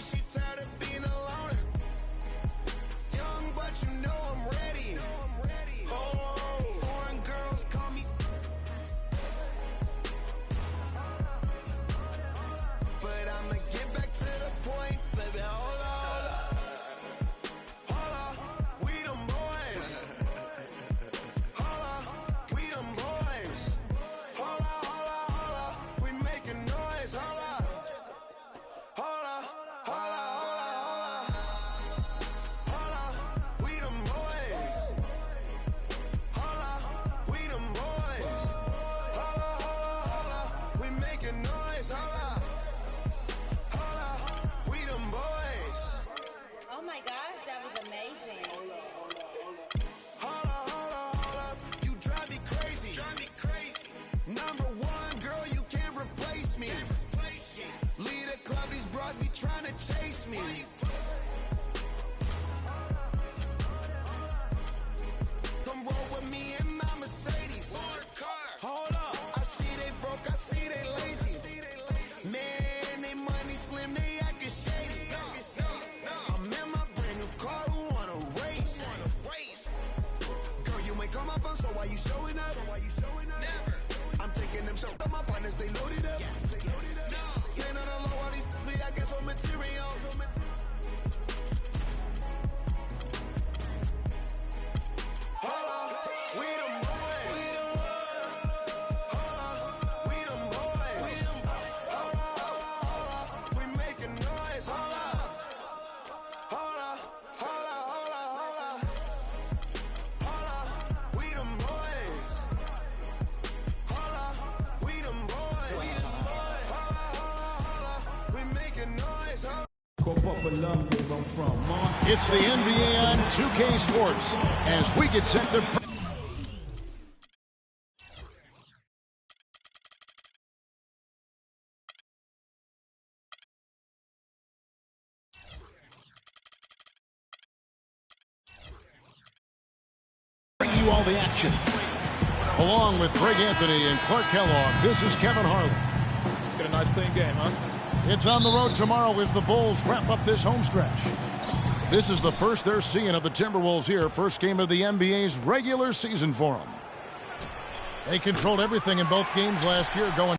she tired of being alone. Young, but you know I'm ready. Oh, foreign girls call me. But I'ma get back to the point, baby. Hold on. Hold on. We them boys. Hold on. We them boys. Hold on, hold on, hold on. We making noise. Hold on. Hold on, hold on, hold on, hold on. Hold on. We them boys. Hold on. We them boys. Hold on, hold on, hold on. We making noise. Hold on. Hold on. We them boys. Oh my gosh, that was amazing. Hold on. You drive me crazy. Number one, girl, you can't replace me. Lead a club, these bras be trying to chase me. Come roll with me in my Mercedes. Hold up, I see they broke, I see they lazy. Man, they money slim, they acting shady. I'm in my brand new car, who wanna race? Girl, you ain't come up on, so why you showing up? Never. I'm taking them shots on my partners, they loaded up. Laying on the low, all these be I get some material. Hold on, we them boys. Hold on, we them boys. Hold on, we making noise. Hold on. Hold on, hold on, hold on, hold on. Hold on, we them boys. Hold on, we them boys. Hold on, we making noise. Hold on. It's the NBA on 2K Sports as we get set to bring you all the action. Along with Greg Anthony and Clark Kellogg, this is Kevin Harlan. Let's get a nice clean game, huh? It's on the road tomorrow as the Bulls wrap up this home stretch. This is the first they're seeing of the Timberwolves here. First game of the NBA's regular season for them. They controlled everything in both games last year, going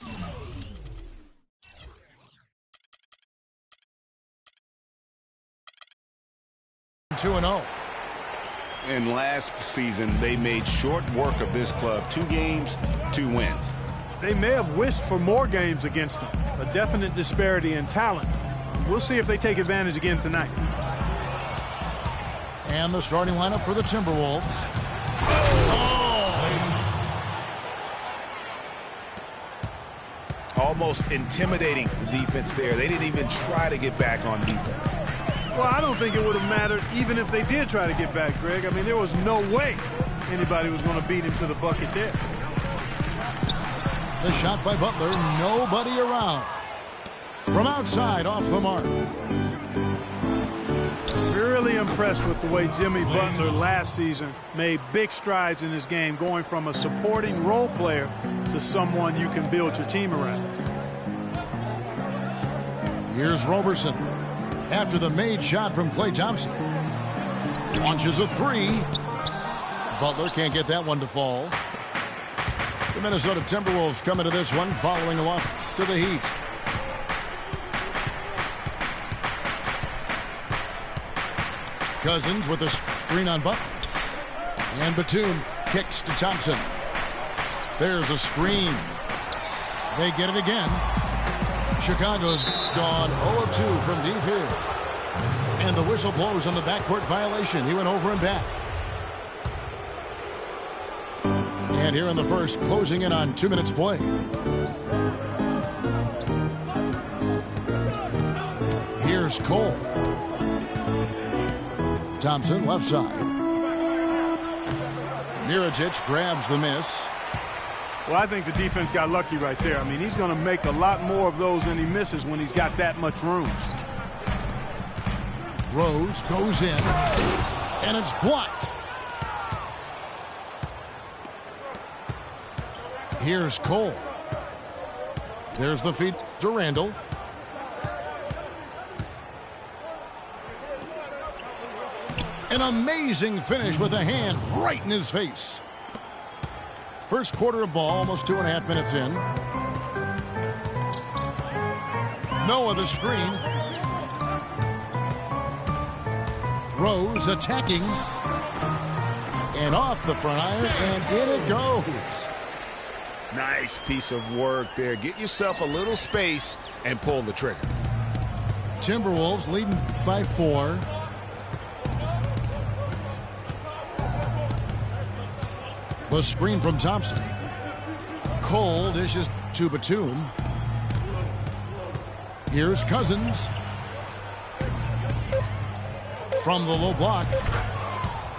2-0. And last season, they made short work of this club. 2 games, 2 wins. They may have wished for more games against them. A definite disparity in talent. We'll see if they take advantage again tonight. And the starting lineup for the Timberwolves. Almost intimidating the defense there. They didn't even try to get back on defense. Well, I don't think it would have mattered even if they did try to get back, Greg. I mean, there was no way anybody was going to beat him to the bucket there. The shot by Butler, nobody around. From outside, off the mark. Really impressed with the way Jimmy Butler last season made big strides in his game, going from a supporting role player to someone you can build your team around. Here's Roberson. After the made shot from Klay Thompson. Launches a 3. Butler can't get that one to fall. The Minnesota Timberwolves coming to this one following a loss to the Heat. Cousins with a screen on Butler. And Batum kicks to Thompson. There's a screen. They get it again. Chicago's gone 0 of 2 from deep here. And the whistle blows on the backcourt violation. He went over and back. And here in the first, closing in on 2 minutes play. Here's Cole. Thompson, left side. Mirotic grabs the miss. Well, I think the defense got lucky right there. I mean, he's going to make a lot more of those than he misses when he's got that much room. Rose goes in, and it's blocked. Here's Cole. There's the feed to Randall. An amazing finish with a hand right in his face. First quarter of ball, almost 2.5 minutes in. Noah the screen. Rose attacking. And off the front iron, and in it goes. Nice piece of work there. Get yourself a little space and pull the trigger. Timberwolves leading by 4. The screen from Thompson. Cole dishes to Batum. Here's Cousins. From the low block.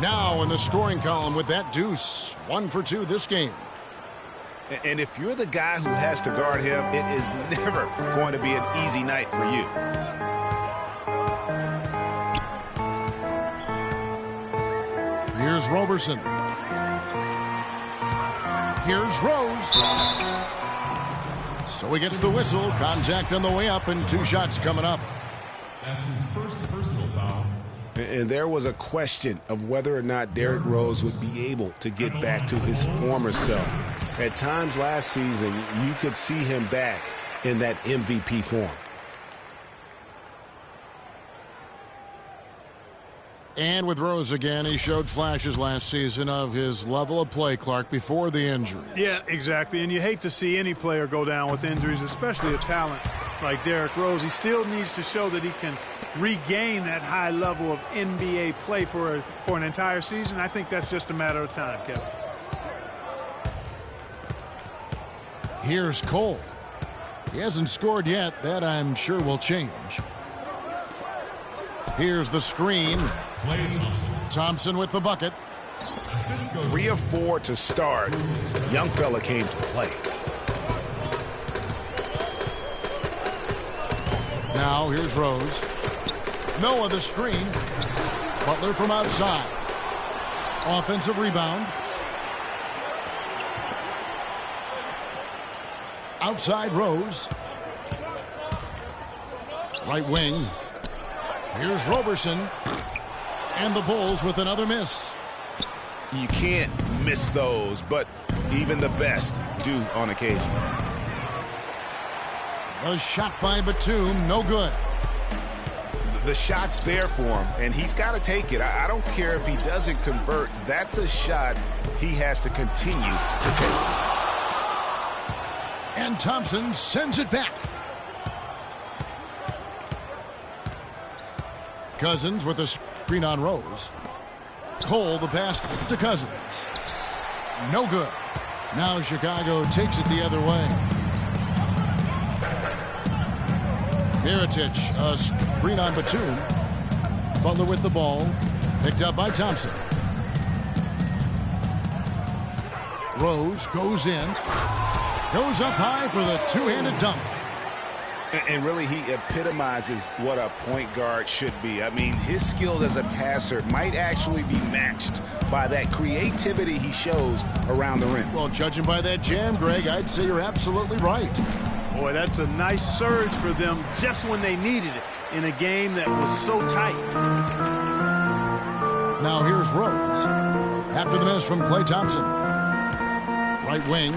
Now in the scoring column with that deuce. 1 for 2 this game. And if you're the guy who has to guard him, it is never going to be an easy night for you. Here's Roberson. Here's Rose. So he gets the whistle. Contact on the way up and 2 shots coming up. That's his first personal foul. And there was a question of whether or not Derrick Rose would be able to get back to his former self. At times last season, you could see him back in that MVP form. And with Rose again, he showed flashes last season of his level of play, Clark, before the injuries. Yeah, exactly. And you hate to see any player go down with injuries, especially a talent like Derrick Rose. He still needs to show that he can regain that high level of NBA play for an entire season. I think that's just a matter of time, Kevin. Here's Cole. He hasn't scored yet. That, I'm sure, will change. Here's the screen. Thompson with the bucket. 3 of 4 to start. Young fella came to play. Now here's Rose. Noah the screen. Butler from outside. Offensive rebound. Outside Rose. Right wing. Here's Roberson. And the Bulls with another miss. You can't miss those, but even the best do on occasion. A shot by Batum, no good. The shot's there for him, and he's got to take it. I don't care if he doesn't convert. That's a shot he has to continue to take. And Thompson sends it back. Cousins with a screen on Rose. Cole the pass to Cousins. No good. Now Chicago takes it the other way. Mirotic, a screen on Batum. Butler with the ball. Picked up by Thompson. Rose goes in. Goes up high for the two-handed dunk. And really, he epitomizes what a point guard should be. I mean, his skill as a passer might actually be matched by that creativity he shows around the rim. Well, judging by that jam, Greg, I'd say you're absolutely right. Boy, that's a nice surge for them just when they needed it in a game that was so tight. Now here's Rose. After the miss from Klay Thompson. Right wing.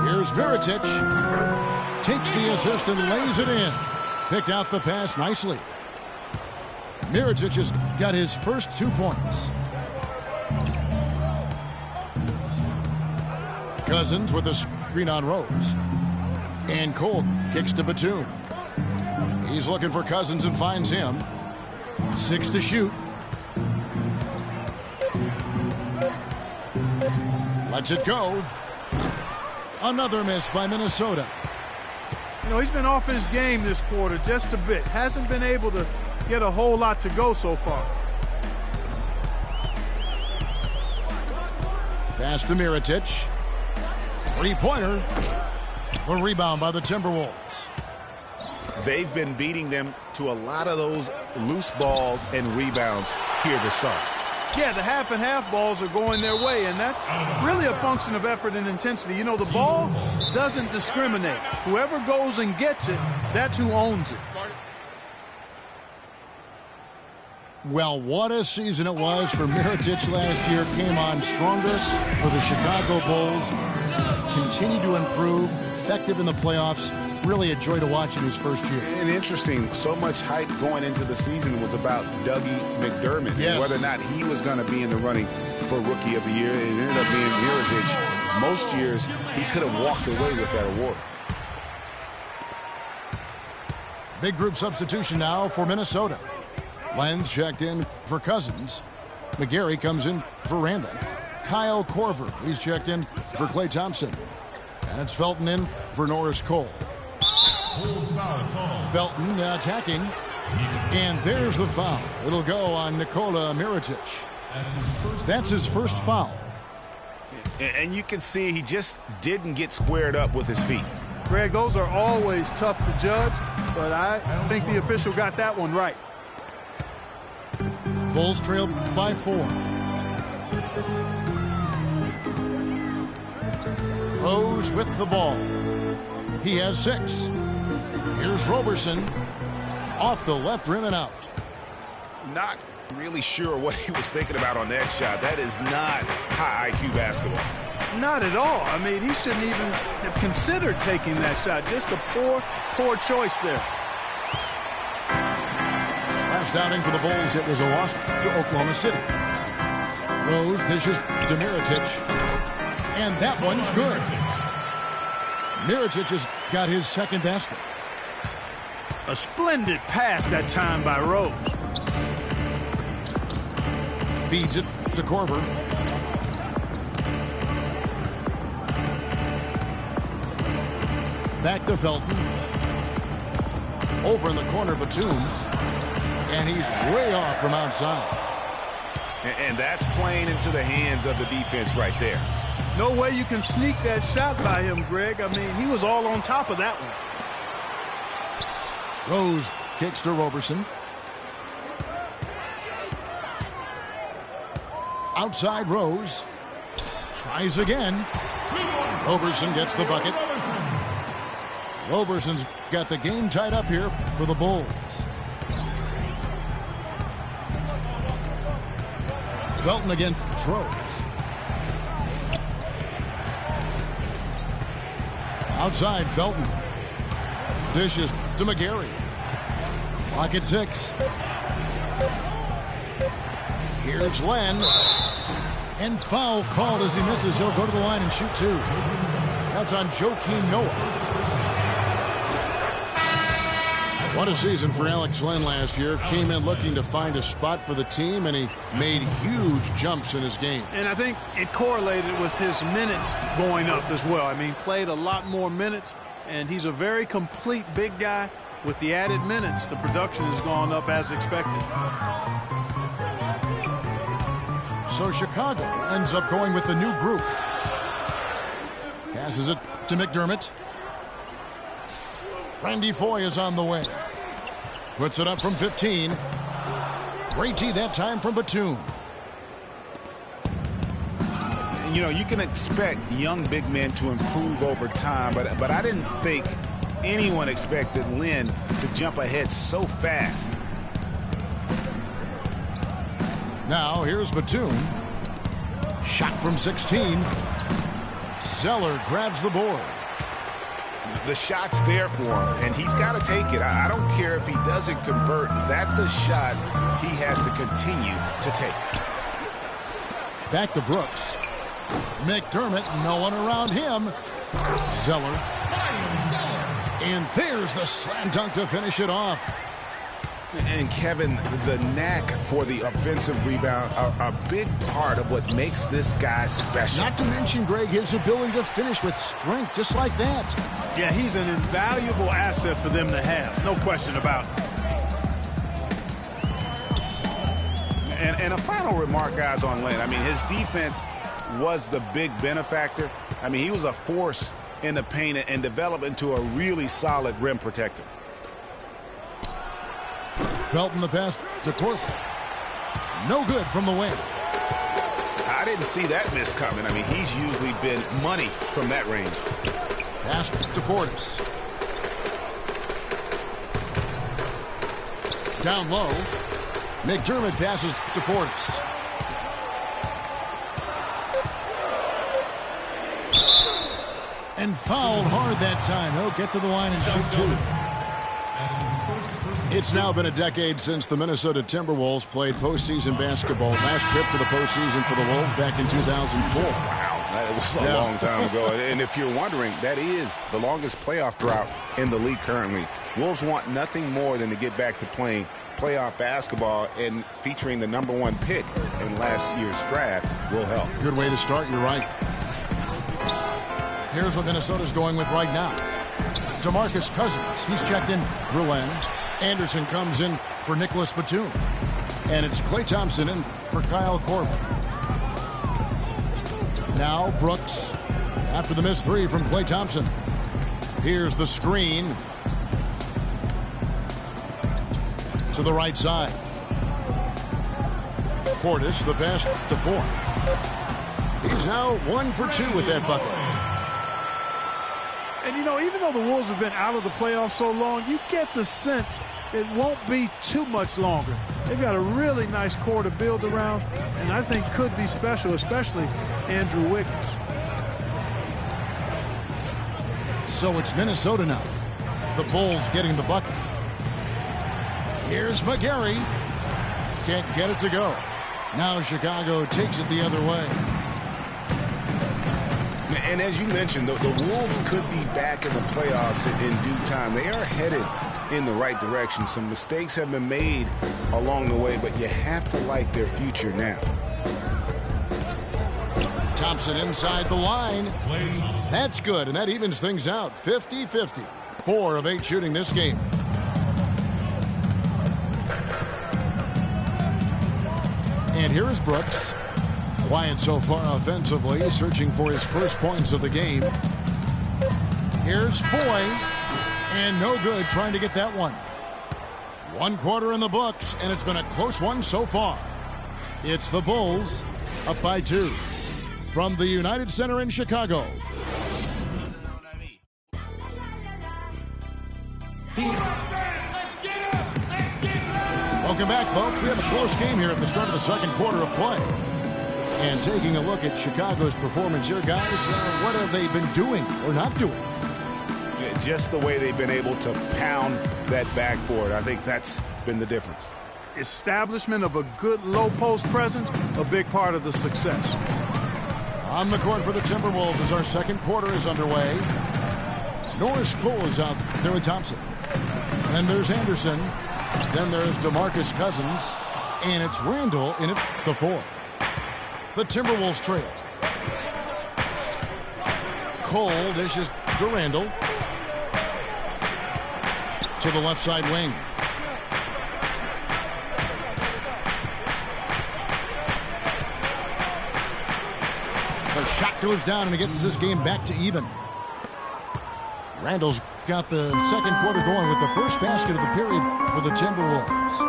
Here's Mirotic. Takes the assist and lays it in. Picked out the pass nicely. Mirotic has got his first 2 points. Cousins with a screen on Rose. And Cole kicks to Batum. He's looking for Cousins and finds him. 6 to shoot. Lets it go. Another miss by Minnesota. You know, he's been off his game this quarter just a bit. Hasn't been able to get a whole lot to go so far. Pass to Mirotic. Three-pointer. The rebound by the Timberwolves. They've been beating them to a lot of those loose balls and rebounds here to start. Yeah, the half-and-half balls are going their way, and that's really a function of effort and intensity. You know, the ball doesn't discriminate. Whoever goes and gets it, that's who owns it. Well, what a season it was for Mirotic last year. Came on stronger for the Chicago Bulls. Continued to improve. Effective in the playoffs. Really a joy to watch in his first year. And interesting, so much hype going into the season was about Dougie McDermott. Yes. And whether or not he was going to be in the running for Rookie of the Year. It ended up being Mirotic. Most years, he could have walked away with that award. Big group substitution now for Minnesota. Lenz checked in for Cousins. McGarry comes in for Randall. Kyle Korver, he's checked in for Klay Thompson. And it's Felton in for Norris Cole. Felton attacking. And there's the foul. It'll go on Nikola Mirotic. That's his first foul. And you can see he just didn't get squared up with his feet. Greg, those are always tough to judge, but I think the official got that one right. Bulls trail by 4. Rose with the ball. He has 6. Here's Roberson. Off the left rim and out. Not really sure what he was thinking about on that shot. That is not high IQ basketball. Not at all. I mean, he shouldn't even have considered taking that shot. Just a poor choice there. Last outing for the Bulls, it was a loss to Oklahoma City. Rose dishes to Mirotic. And that one's good. Mirotic has got his second basket. A splendid pass that time by Rose. Feeds it to Korver. Back to Felton. Over in the corner, Batum. And he's way off from outside. And that's playing into the hands of the defense right there. No way you can sneak that shot by him, Greg. I mean, he was all on top of that one. Rose kicks to Roberson. Outside Rose. Tries again. Roberson gets the bucket. Roberson's got the game tied up here for the Bulls. Felton again throws. Outside Felton. Dishes to McGarry. Clock at 6. Here's Len. And foul called as he misses. He'll go to the line and shoot 2. That's on Joakim Noah. What a season for Alex Len last year. Came in looking to find a spot for the team, and he made huge jumps in his game. And I think it correlated with his minutes going up as well. I mean, played a lot more minutes, and he's a very complete big guy. With the added minutes, the production has gone up as expected. So Chicago ends up going with the new group. Passes it to McDermott. Randy Foye is on the way. Puts it up from 15. Great tee that time from Batum. You know, you can expect young big men to improve over time, but I didn't think anyone expected Len to jump ahead so fast. Now here's Batum. Shot from 16. Zeller grabs the board. The shot's there for him, and he's got to take it. I don't care if he doesn't convert. That's a shot he has to continue to take. Back to Brooks. McDermott, no one around him. Zeller. And there's the slam dunk to finish it off. And Kevin, the knack for the offensive rebound are a big part of what makes this guy special. Not to mention, Greg, his ability to finish with strength just like that. Yeah, he's an invaluable asset for them to have. No question about it. And a final remark, guys, on Len. I mean, his defense was the big benefactor. I mean, he was a force in the paint and developed into a really solid rim protector. Felton the pass to Korver. No good from the wing. I didn't see that miss coming. I mean, he's usually been money from that range. Pass to Portis. Down low. McDermott passes to Portis. And fouled hard that time. He'll get to the line and shoot two. It's now been a decade since the Minnesota Timberwolves played postseason basketball. Last trip to the postseason for the Wolves back in 2004. Wow, that was a long time ago. And if you're wondering, that is the longest playoff drought in the league currently. Wolves want nothing more than to get back to playing playoff basketball, and featuring the #1 pick in last year's draft will help. Good way to start, you're right. Here's what Minnesota's going with right now. DeMarcus Cousins, he's checked in for Len. Anderson comes in for Nicholas Batum. And it's Klay Thompson in for Kyle Korver. Now Brooks after the missed three from Klay Thompson. Here's the screen to the right side. Portis, the pass to Ford. He's now 1 for 2 with that bucket. And, you know, even though the Wolves have been out of the playoffs so long, you get the sense it won't be too much longer. They've got a really nice core to build around, and I think could be special, especially Andrew Wiggins. So it's Minnesota now. The Bulls getting the bucket. Here's McGarry. Can't get it to go. Now Chicago takes it the other way. And as you mentioned, the Wolves could be back in the playoffs in due time. They are headed in the right direction. Some mistakes have been made along the way, but you have to like their future now. Thompson inside the line. That's good, and that evens things out. 50-50. 4 of 8 shooting this game. And here is Brooks. Quiet so far offensively, searching for his first points of the game. Here's Foy, and no good trying to get that one. 1 quarter in the books, and it's been a close one so far. It's the Bulls up by 2 from the United Center in Chicago. Welcome back, folks. We have a close game here at the start of the second quarter of play. And taking a look at Chicago's performance here, guys, what have they been doing or not doing? Just the way they've been able to pound that backboard. I think that's been the difference. Establishment of a good low post presence, a big part of the success. On the court for the Timberwolves as our second quarter is underway. Norris Cole is out there with Thompson. And there's Anderson. Then there's DeMarcus Cousins. And it's Randall in at the 4. The Timberwolves trail. Cole dishes to Randall. To the left side wing. The shot goes down and it gets this game back to even. Randall's got the second quarter going with the first basket of the period for the Timberwolves.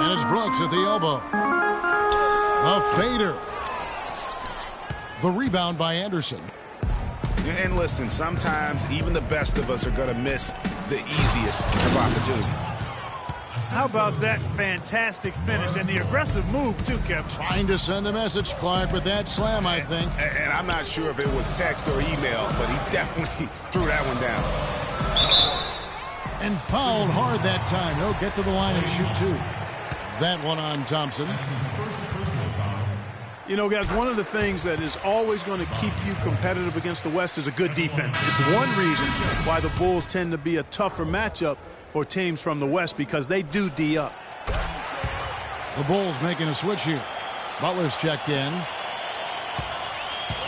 And it's Brooks at the elbow. A fader. The rebound by Anderson. And listen, sometimes even the best of us are going to miss the easiest of opportunities. How about that fantastic finish and the aggressive move, too, Kevin? Trying to send a message, Clark, with that slam, I think. And I'm not sure if it was text or email, but he definitely threw that one down. And fouled hard that time. He'll get to the line and shoot 2. That one on Thompson. You know, guys, one of the things that is always going to keep you competitive against the West is a good defense. It's one reason why the Bulls tend to be a tougher matchup for teams from the West, because they do D up. The Bulls making a switch here. Butler's checked in.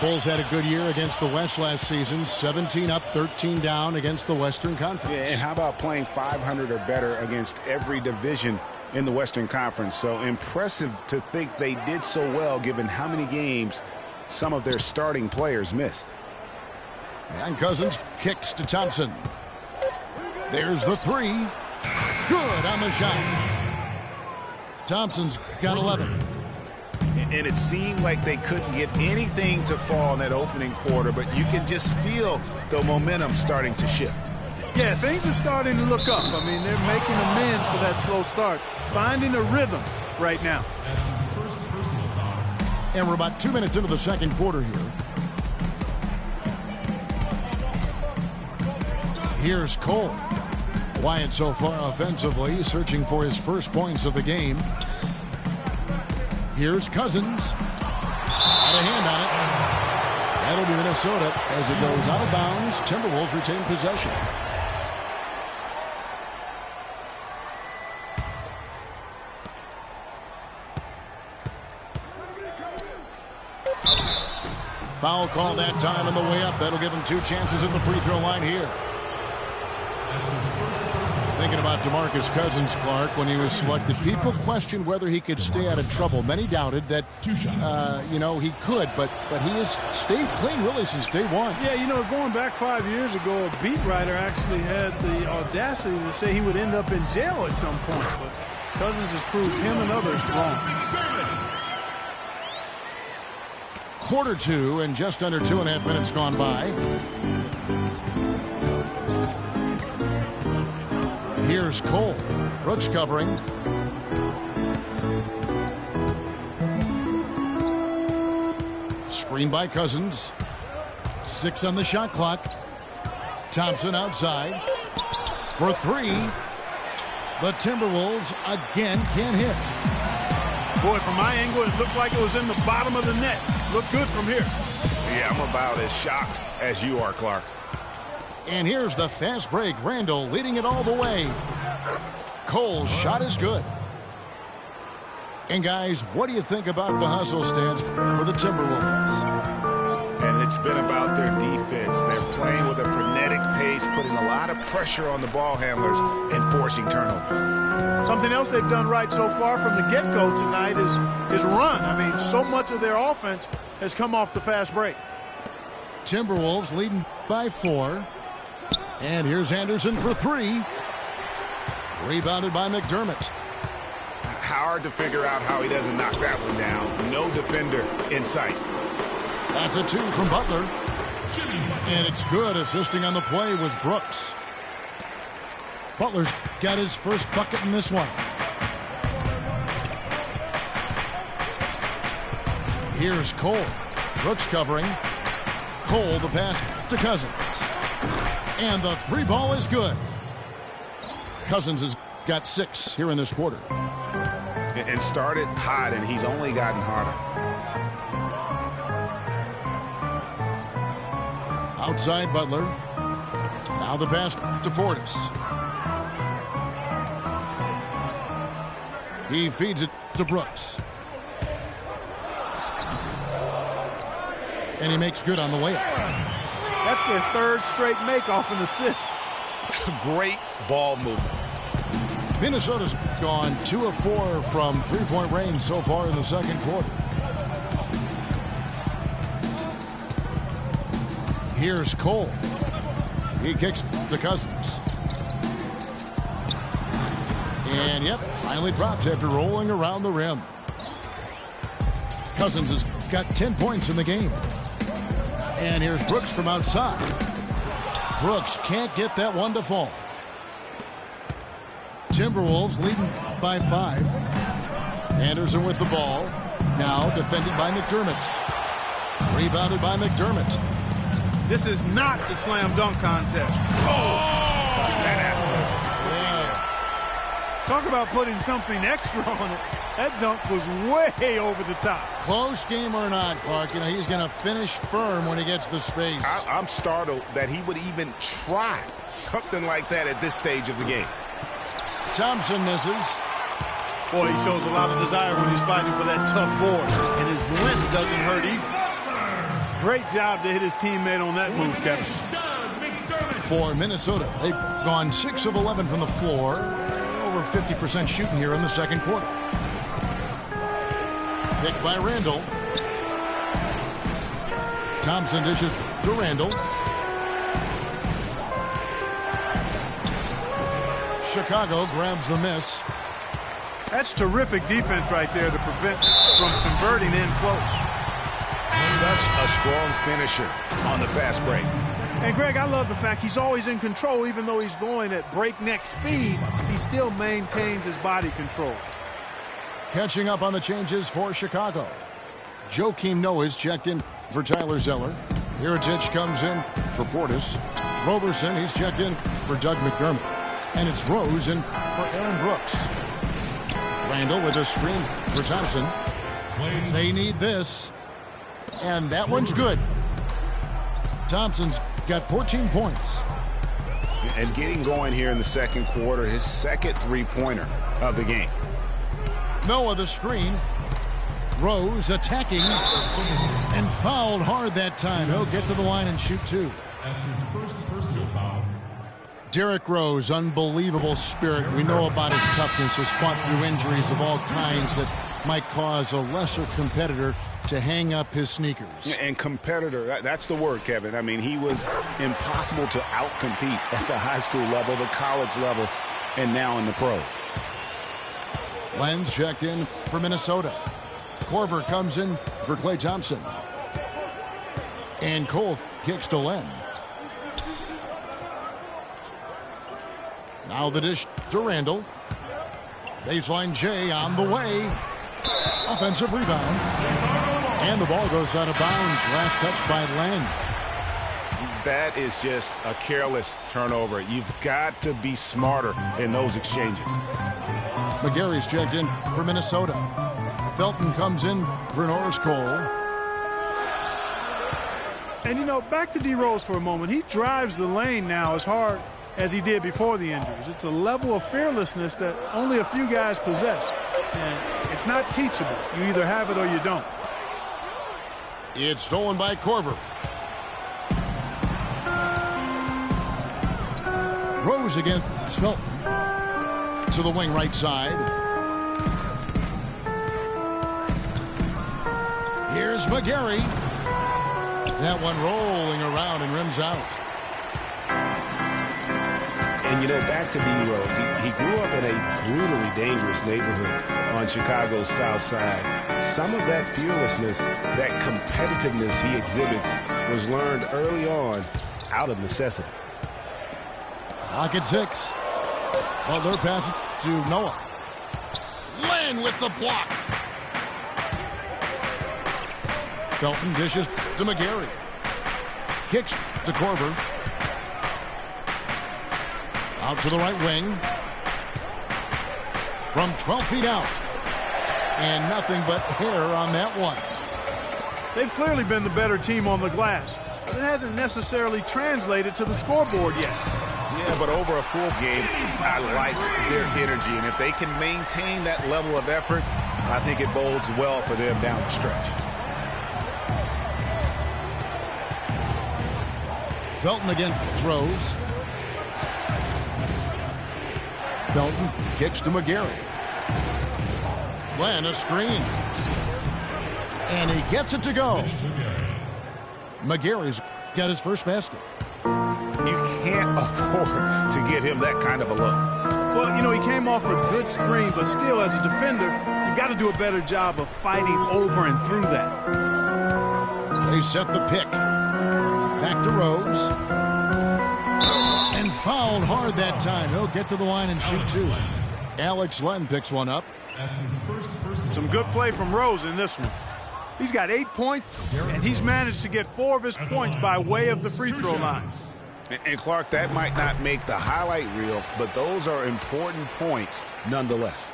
Bulls had a good year against the West last season. 17 up, 13 down against the Western Conference. Yeah, and how about playing 500 or better against every division in the Western Conference? So impressive to think they did so well given how many games some of their starting players missed. And Cousins kicks to Thompson. There's the 3. Good on the shot. Thompson's got 11. And it seemed like they couldn't get anything to fall in that opening quarter, but you can just feel the momentum starting to shift. Yeah, things are starting to look up. I mean, they're making amends for that slow start. Finding a rhythm right now. That's his first personal foul. And we're about 2 minutes into the second quarter here. Here's Cole. Quiet so far offensively, searching for his first points of the game. Here's Cousins. Got a hand on it. That'll be Minnesota as it goes out of bounds. Timberwolves retain possession. Foul call that time on the way up. That'll give him 2 chances at the free throw line here. Thinking about DeMarcus Cousins, Clark, when he was selected, people questioned whether he could stay out of trouble. Many doubted that, he could, but he has stayed clean really since day one. Yeah, going back 5 years ago, a beat writer actually had the audacity to say he would end up in jail at some point. But Cousins has proved him and others wrong. Quarter 2 and just under 2.5 minutes gone by. Here's Cole. Brooks covering. Screen by Cousins. 6 on the shot clock. Thompson outside. For 3. The Timberwolves again can't hit. Boy, from my angle, it looked like it was in the bottom of the net. Looked good from here. Yeah, I'm about as shocked as you are, Clark. And here's the fast break. Randall leading it all the way. Cole's shot is good. And guys, what do you think about the hustle stats for the Timberwolves? And it's been about their defense. They're playing with a frenetic pace, putting a lot of pressure on the ball handlers and forcing turnovers. Something else they've done right so far from the get-go tonight is run. I mean, so much of their offense has come off the fast break. Timberwolves leading by 4. And here's Anderson for 3. Rebounded by McDermott. Hard to figure out how he doesn't knock that one down. No defender in sight. That's a 2 from Butler. And it's good. Assisting on the play was Brooks. Butler's got his first bucket in this one. Here's Cole. Brooks covering. Cole the pass to Cousins. And the 3 ball is good. Cousins has got 6 here in this quarter. And started hot, and he's only gotten hotter. Outside Butler. Now the pass to Portis. He feeds it to Brooks. And he makes good on the layup. That's their 3rd straight make off an assist. Great ball movement. Minnesota's gone 2 of 4 from 3-point range so far in the second quarter. Here's Cole. He kicks to Cousins. And yep, finally drops after rolling around the rim. Cousins has got 10 points in the game. And here's Brooks from outside. Brooks can't get that one to fall. Timberwolves leading by 5. Anderson with the ball. Now defended by McDermott. Rebounded by McDermott. This is not the slam dunk contest. Talk about putting something extra on it. That dunk was way over the top. Close game or not, Clark, he's going to finish firm when he gets the space. I'm startled that he would even try something like that at this stage of the game. Thompson misses. Boy, he shows a lot of desire when he's fighting for that tough board. And his length doesn't hurt either. Great job to hit his teammate on that move, Kevin. For Minnesota, they've gone 6 of 11 from the floor. Over 50% shooting here in the second quarter. Picked by Randall. Thompson dishes to Randall. Chicago grabs the miss. That's terrific defense right there to prevent from converting in close. Such a strong finisher on the fast break. And, Greg, I love the fact he's always in control. Even though he's going at breakneck speed, he still maintains his body control. Catching up on the changes for Chicago. Joakim Noah's checked in for Tyler Zeller. Heritage comes in for Portis. Roberson, he's checked in for Doug McDermott. And it's Rose in for Aaron Brooks. Randall with a screen for Thompson. They need this. And that one's good. Thompson's got 14 points. And getting going here in the second quarter, his second three-pointer of the game. Noah the screen. Rose attacking and fouled hard that time. He'll get to the line and shoot two. That's his first personal foul. Derrick Rose, unbelievable spirit. We know about his toughness, has fought through injuries of all kinds that might cause a lesser competitor to hang up his sneakers. And competitor, that's the word, Kevin. I mean, he was impossible to outcompete at the high school level, the college level, and now in the pros. Lenz checked in for Minnesota. Corver comes in for Klay Thompson. And Cole kicks to Len. Now the dish to Randall. Baseline J on the way. Offensive rebound. And the ball goes out of bounds. Last touch by Len. That is just a careless turnover. You've got to be smarter in those exchanges. McGarry's checked in for Minnesota. Felton comes in for Norris Cole. And, you know, back to D. Rose for a moment. He drives the lane now as hard as he did before the injuries. It's a level of fearlessness that only a few guys possess. And it's not teachable. You either have it or you don't. It's stolen by Corver. Rose against Felton. To the wing right side. Here's McGarry. That one rolling around and rims out. And, you know, back to D. Rose, he grew up in a brutally dangerous neighborhood on Chicago's south side. Some of that fearlessness, that competitiveness he exhibits was learned early on out of necessity. Clock at 6. Butler passes to Noah. Len with the block. Felton dishes to McGarry. Kicks to Corver. Out to the right wing. From 12 feet out. And nothing but hair on that one. They've clearly been the better team on the glass, but it hasn't necessarily translated to the scoreboard yet. Yeah, but over a full game, I like their energy. And if they can maintain that level of effort, I think it bodes well for them down the stretch. Felton again throws. Felton kicks to McGarry. Len a screen. And he gets it to go. McGarry's got his first basket. You can't afford to give him that kind of a look. Well, you know, he came off a good screen, but still, as a defender, you got to do a better job of fighting over and through that. They set the pick. Back to Rose. And fouled hard that time. He'll get to the line and shoot two. Alex Len picks one up. That's his first personal Some good play from Rose in this one. He's got 8 points, and he's managed to get 4 of his points by way of the free throw line. And Clark, that might not make the highlight reel, but those are important points nonetheless.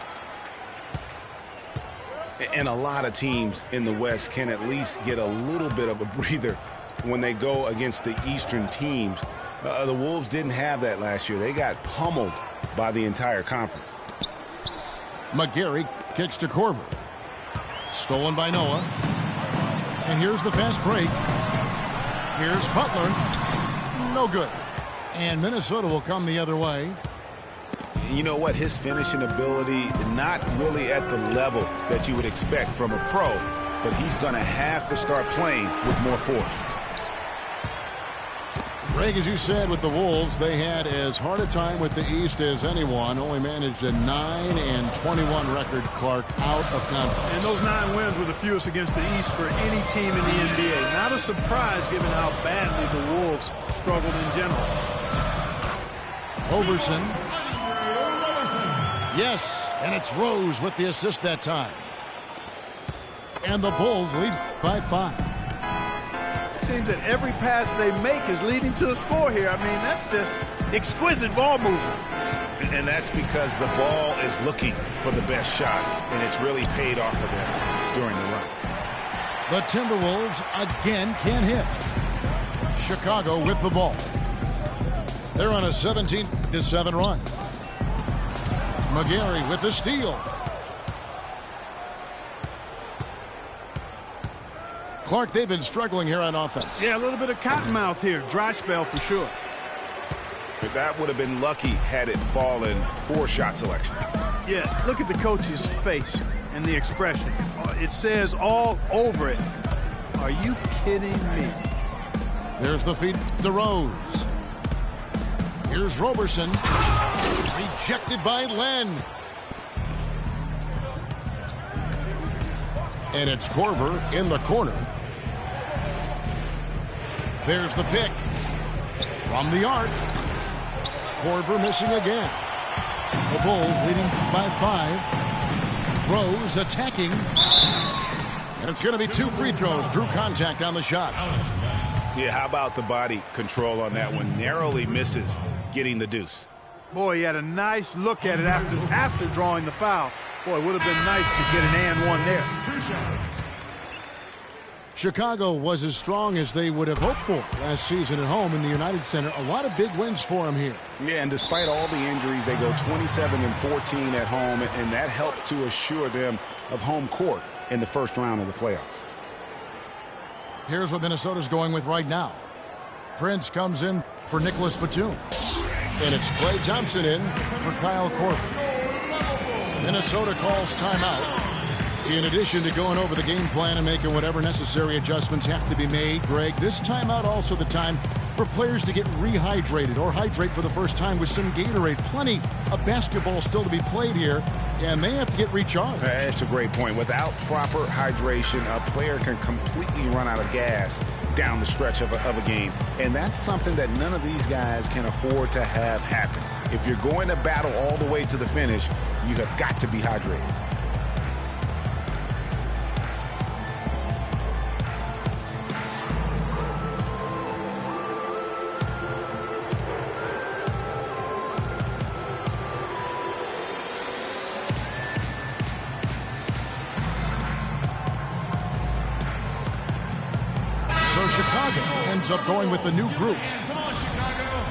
And a lot of teams in the West can at least get a little bit of a breather when they go against the Eastern teams. The Wolves didn't have that last year. They got pummeled by the entire conference. McGarry kicks to Corver. Stolen by Noah. And here's the fast break. Here's Butler. No good. And Minnesota will come the other way. You know what? His finishing ability, not really at the level that you would expect from a pro, but he's going to have to start playing with more force. Greg, as you said, with the Wolves, they had as hard a time with the East as anyone. Only managed a 9-21 record, Clark, out of conference. And those 9 wins were the fewest against the East for any team in the NBA. Not a surprise given how badly the Wolves struggled in general. Overson. Yes, and it's Rose with the assist that time. And the Bulls lead by 5. It seems that every pass they make is leading to a score here. I mean, that's just exquisite ball movement. And that's because the ball is looking for the best shot, and it's really paid off for them during the run. The Timberwolves again can't hit. Chicago with the ball. They're on a 17-7 run. McGarry with the steal. Clark, they've been struggling here on offense. Yeah, a little bit of cottonmouth here. Dry spell for sure. But that would have been lucky had it fallen. Poor shot selection. Yeah, look at the coach's face and the expression. It says all over it. Are you kidding me? There's the feed to Rose. Here's Roberson. Rejected by Len. And it's Korver in the corner. There's the pick. From the arc. Korver missing again. The Bulls leading by 5. Rose attacking. And it's going to be 2 free throws. Drew contact on the shot. Yeah, how about the body control on that one? Narrowly misses getting the deuce. Boy, he had a nice look at it after drawing the foul. Boy, it would have been nice to get an and one there. Chicago was as strong as they would have hoped for last season at home in the United Center. A lot of big wins for them here. Yeah, and despite all the injuries, they go 27-14 at home, and that helped to assure them of home court in the first round of the playoffs. Here's what Minnesota's going with right now. Prince comes in for Nicholas Batum. And it's Klay Thompson in for Kyle Korver. Minnesota calls timeout. In addition to going over the game plan and making whatever necessary adjustments have to be made, Greg, this timeout also the time for players to get rehydrated or hydrate for the first time with some Gatorade. Plenty of basketball still to be played here, and they have to get recharged. That's a great point. Without proper hydration, a player can completely run out of gas down the stretch of a game, and that's something that none of these guys can afford to have happen. If you're going to battle all the way to the finish, you have got to be hydrated. Ends up going with the new group.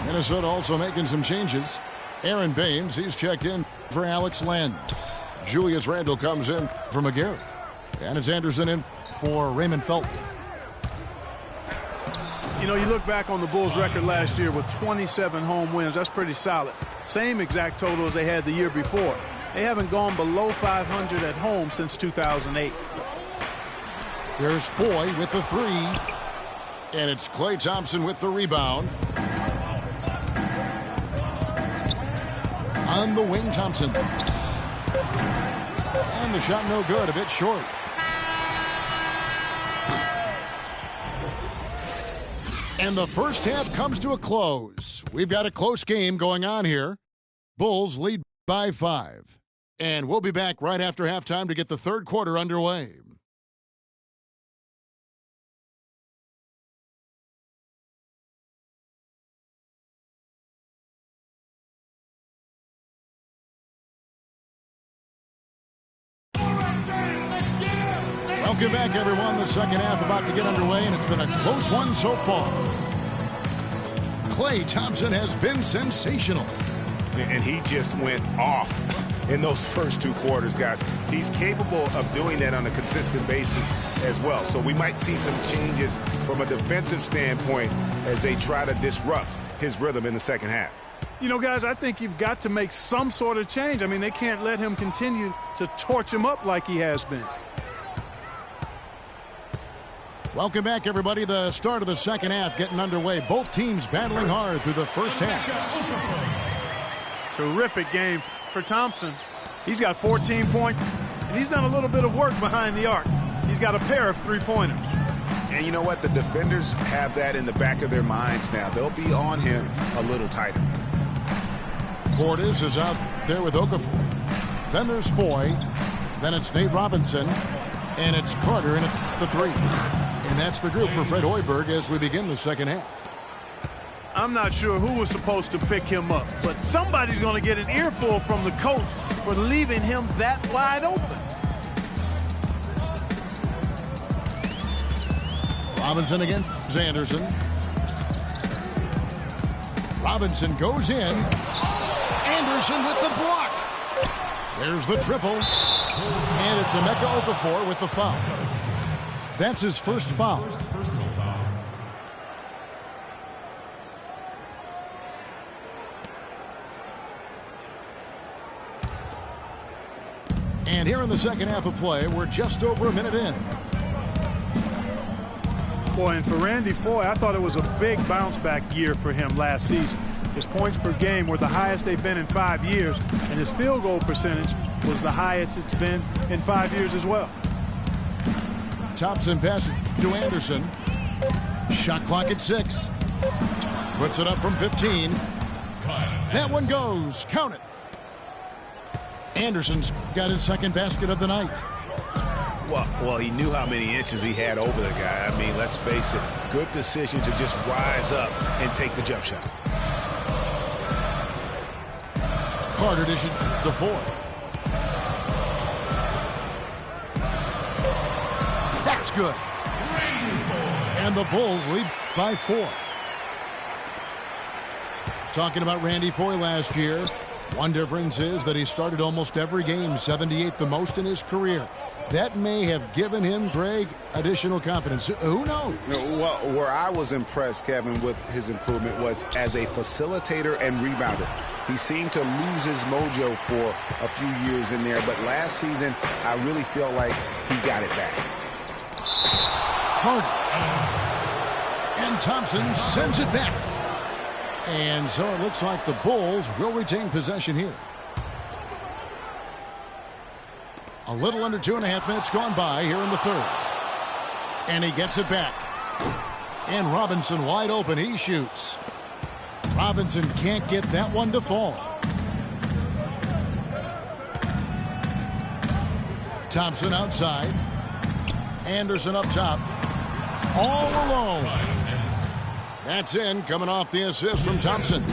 Minnesota also making some changes. Aaron Baines, he's checked in for Alex Len. Julius Randle comes in for McGarry. And it's Anderson in for Raymond Felton. You know, you look back on the Bulls' record last year with 27 home wins. That's pretty solid. Same exact total as they had the year before. They haven't gone below 500 at home since 2008. There's Foy with the 3. And it's Klay Thompson with the rebound. On the wing, Thompson. And the shot no good, a bit short. And the first half comes to a close. We've got a close game going on here. Bulls lead by 5. And we'll be back right after halftime to get the third quarter underway. Welcome back, everyone. The second half about to get underway, and it's been a close one so far. Klay Thompson has been sensational. And he just went off in those first 2 quarters, guys. He's capable of doing that on a consistent basis as well. So we might see some changes from a defensive standpoint as they try to disrupt his rhythm in the second half. You know, guys, I think you've got to make some sort of change. I mean, they can't let him continue to torch him up like he has been. Welcome back, everybody. The start of the second half getting underway. Both teams battling hard through the first half. Terrific game for Thompson. He's got 14 points, and he's done a little bit of work behind the arc. He's got a pair of three-pointers. And you know what? The defenders have that in the back of their minds now. They'll be on him a little tighter. Portis is out there with Okafor. Then there's Foy. Then it's Nate Robinson. And it's Carter in at the three. And that's the group for Fred Hoiberg as we begin the second half. I'm not sure who was supposed to pick him up, but somebody's going to get an earful from the coach for leaving him that wide open. Robinson against Anderson. Robinson goes in. Anderson with the block. There's the triple. And it's Emeka Okafor with the foul. That's his first foul. And here in the second half of play, we're just over a minute in. Boy, and for Randy Foy, I thought it was a big bounce-back year for him last season. His points per game were the highest they've been in 5 years, and his field goal percentage was the highest it's been in 5 years as well. Thompson passes to Anderson. Shot clock at 6. Puts it up from 15. That one goes. Count it. Anderson's got his second basket of the night. Well, he knew how many inches he had over the guy. I mean, let's face it, good decision to just rise up and take the jump shot. Carter dishes to Foy. That's good. And the Bulls lead by 4. Talking about Randy Foy last year, one difference is that he started almost every game, 78 the most in his career. That may have given him, Greg, additional confidence. Who knows? Well, where I was impressed, Kevin, with his improvement was as a facilitator and rebounder. He seemed to lose his mojo for a few years in there, but last season, I really feel like he got it back. Carter. And Thompson sends it back. And so it looks like the Bulls will retain possession here. A little under 2.5 minutes gone by here in the third. And he gets it back. And Robinson wide open. He shoots. Robinson can't get that one to fall. Thompson outside. Anderson up top. All alone. That's in, coming off the assist from Thompson.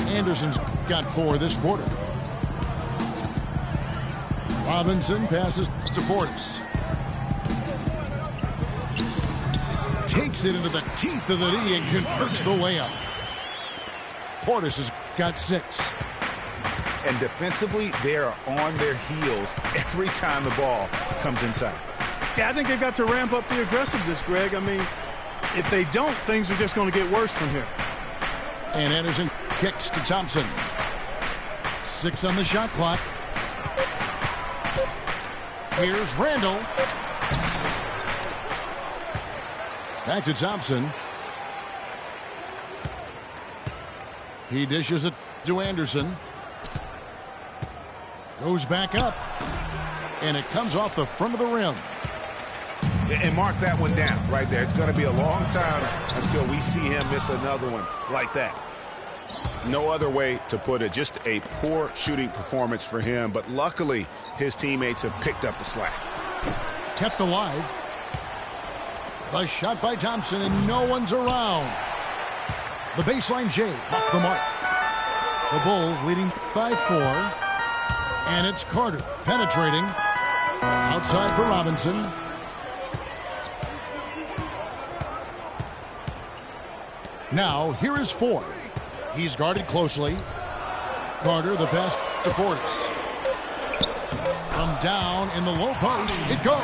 Anderson's got 4 this quarter. Robinson passes to Portis. Takes it into the teeth of the knee and converts the layup. Portis has got 6. And defensively, they are on their heels every time the ball comes inside. Yeah, I think they've got to ramp up the aggressiveness, Greg. I mean, if they don't, things are just going to get worse from here. And Anderson kicks to Thompson. 6 on the shot clock. Here's Randall. Back to Thompson. He dishes it to Anderson. Goes back up. And it comes off the front of the rim. And mark that one down right there. It's going to be a long time until we see him miss another one like that. No other way to put it. Just a poor shooting performance for him. But luckily, his teammates have picked up the slack. Kept alive. The shot by Thompson, and no one's around. The baseline J off the mark. The Bulls leading by 4. And it's Carter penetrating. Outside for Robinson. Now, here is Foy. He's guarded closely. Carter, the pass to Portis. From down in the low post, it goes.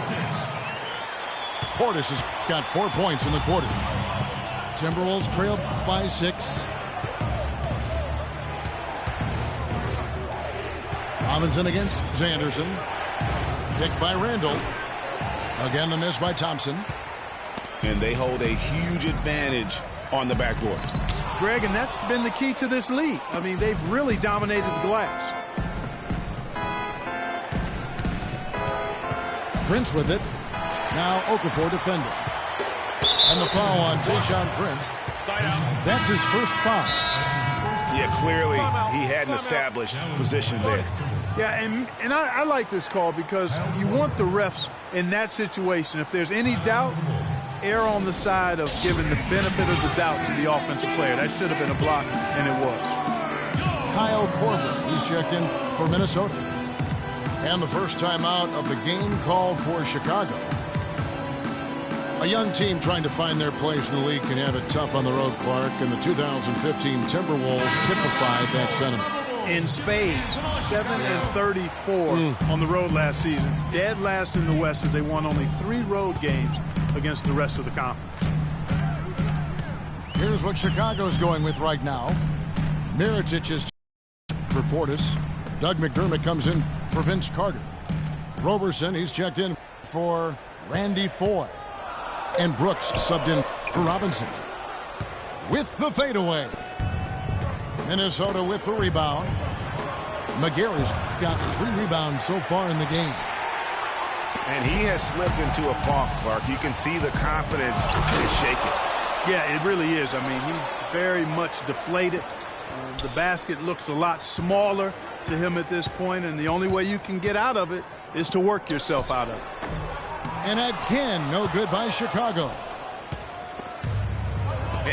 Portis has got 4 points in the quarter. Timberwolves trailed by 6. Robinson against Anderson. Picked by Randall. Again, the miss by Thompson. And they hold a huge advantage on the backboard. Greg, and that's been the key to this lead. I mean, they've really dominated the glass. Prince with it. Now Okafor defending. And the foul on Tayshaun Prince. That's his first foul. Yeah, clearly he hadn't established position there. Yeah, and I like this call because you want the refs in that situation. If there's any doubt, err on the side of giving the benefit of the doubt to the offensive player. That should have been a block, and it was. Kyle Korver, he's checked in for Minnesota. And the first timeout of the game called for Chicago. A young team trying to find their place in the league can have it tough on the road, Clark, and the 2015 Timberwolves typified that sentiment. In spades, 7-34 on the road last season. Dead last in the West as they won only 3 road games against the rest of the conference. Here's what Chicago's going with right now. Mirotic is for Portis. Doug McDermott comes in for Vince Carter. Roberson, he's checked in for Randy Foye. And Brooks subbed in for Robinson. With the fadeaway. Minnesota with the rebound. McGarry's got 3 rebounds so far in the game. And he has slipped into a funk, Clark. You can see the confidence is shaking. Yeah, it really is. I mean, he's very much deflated. The basket looks a lot smaller to him at this point, and the only way you can get out of it is to work yourself out of it. And again, no good by Chicago.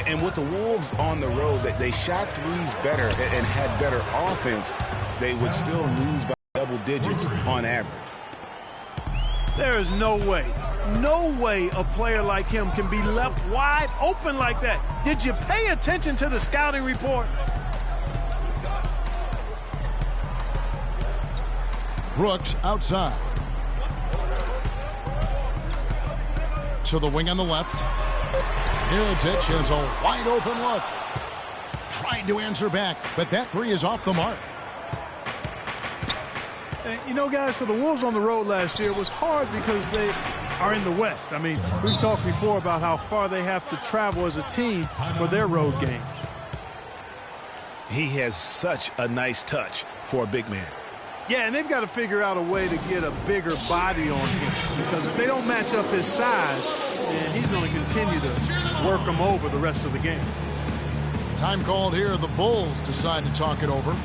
And with the Wolves on the road, they shot threes better and had better offense, they would still lose by double digits on average. There is no way a player like him can be left wide open like that. Did you pay attention to the scouting report? Brooks outside. To the wing on the left. Mirotic has a wide open look. Tried to answer back, but that 3 is off the mark. And, you know, guys, for the Wolves on the road last year, it was hard because they are in the West. I mean, we've talked before about how far they have to travel as a team for their road games. He has such a nice touch for a big man. Yeah, and they've got to figure out a way to get a bigger body on him, because if they don't match up his size, then he's going to continue to work them over the rest of the game. Time called here. The Bulls decide to talk it over.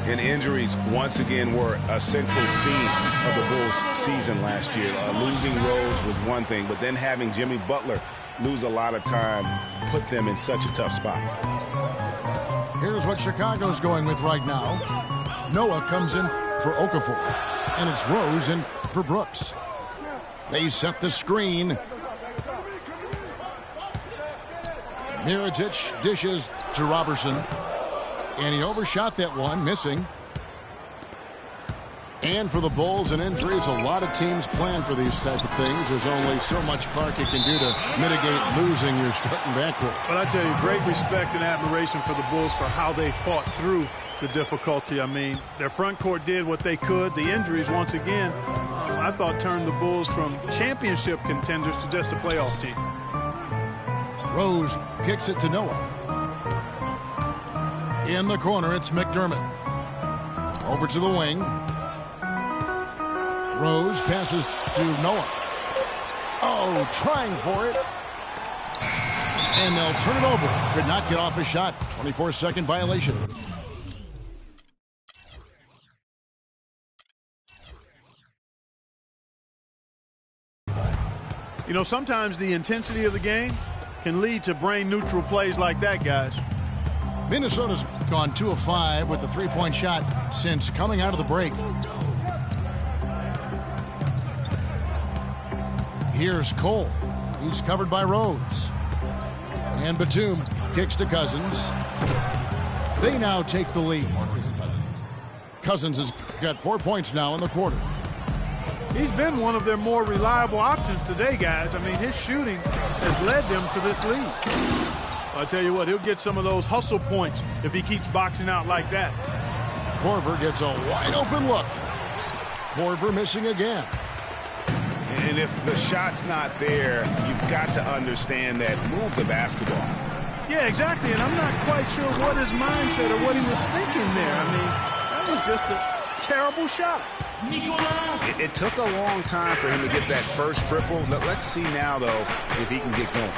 And injuries once again were a central theme of the Bulls season last year. Losing Rose was one thing, but then having Jimmy Butler lose a lot of time put them in such a tough spot. Here's what Chicago's going with right now. Noah comes in for Okafor, and it's Rose in for Brooks. They set the screen. Mirotic dishes to Robertson, and he overshot that one, missing. And for the Bulls and injuries, a lot of teams plan for these type of things. There's only so much Clark you can do to mitigate losing your starting backcourt. But I tell you, great respect and admiration for the Bulls for how they fought through the difficulty. I mean, their front court did what they could. The injuries, once again, I thought turned the Bulls from championship contenders to just a playoff team. Rose kicks it to Noah. In the corner, it's McDermott. Over to the wing. Rose passes to Noah. Oh, trying for it. And they'll turn it over. Could not get off a shot. 24-second violation. You know, sometimes the intensity of the game can lead to brain-neutral plays like that, guys. Minnesota's gone 2 of 5 with the three-point shot since coming out of the break. Here's Cole. He's covered by Rose. And Batum kicks to Cousins. They now take the lead. Cousins has got 4 points now in the quarter. He's been one of their more reliable options today, guys. I mean, his shooting has led them to this lead. I'll tell you what, he'll get some of those hustle points if he keeps boxing out like that. Korver gets a wide open look. Korver missing again. And if the shot's not there, you've got to understand that. Move the basketball. Yeah, exactly, and I'm not quite sure what his mindset or what he was thinking there. I mean, that was just a terrible shot. It took a long time for him to get that first triple. Let's see now, though, if he can get going.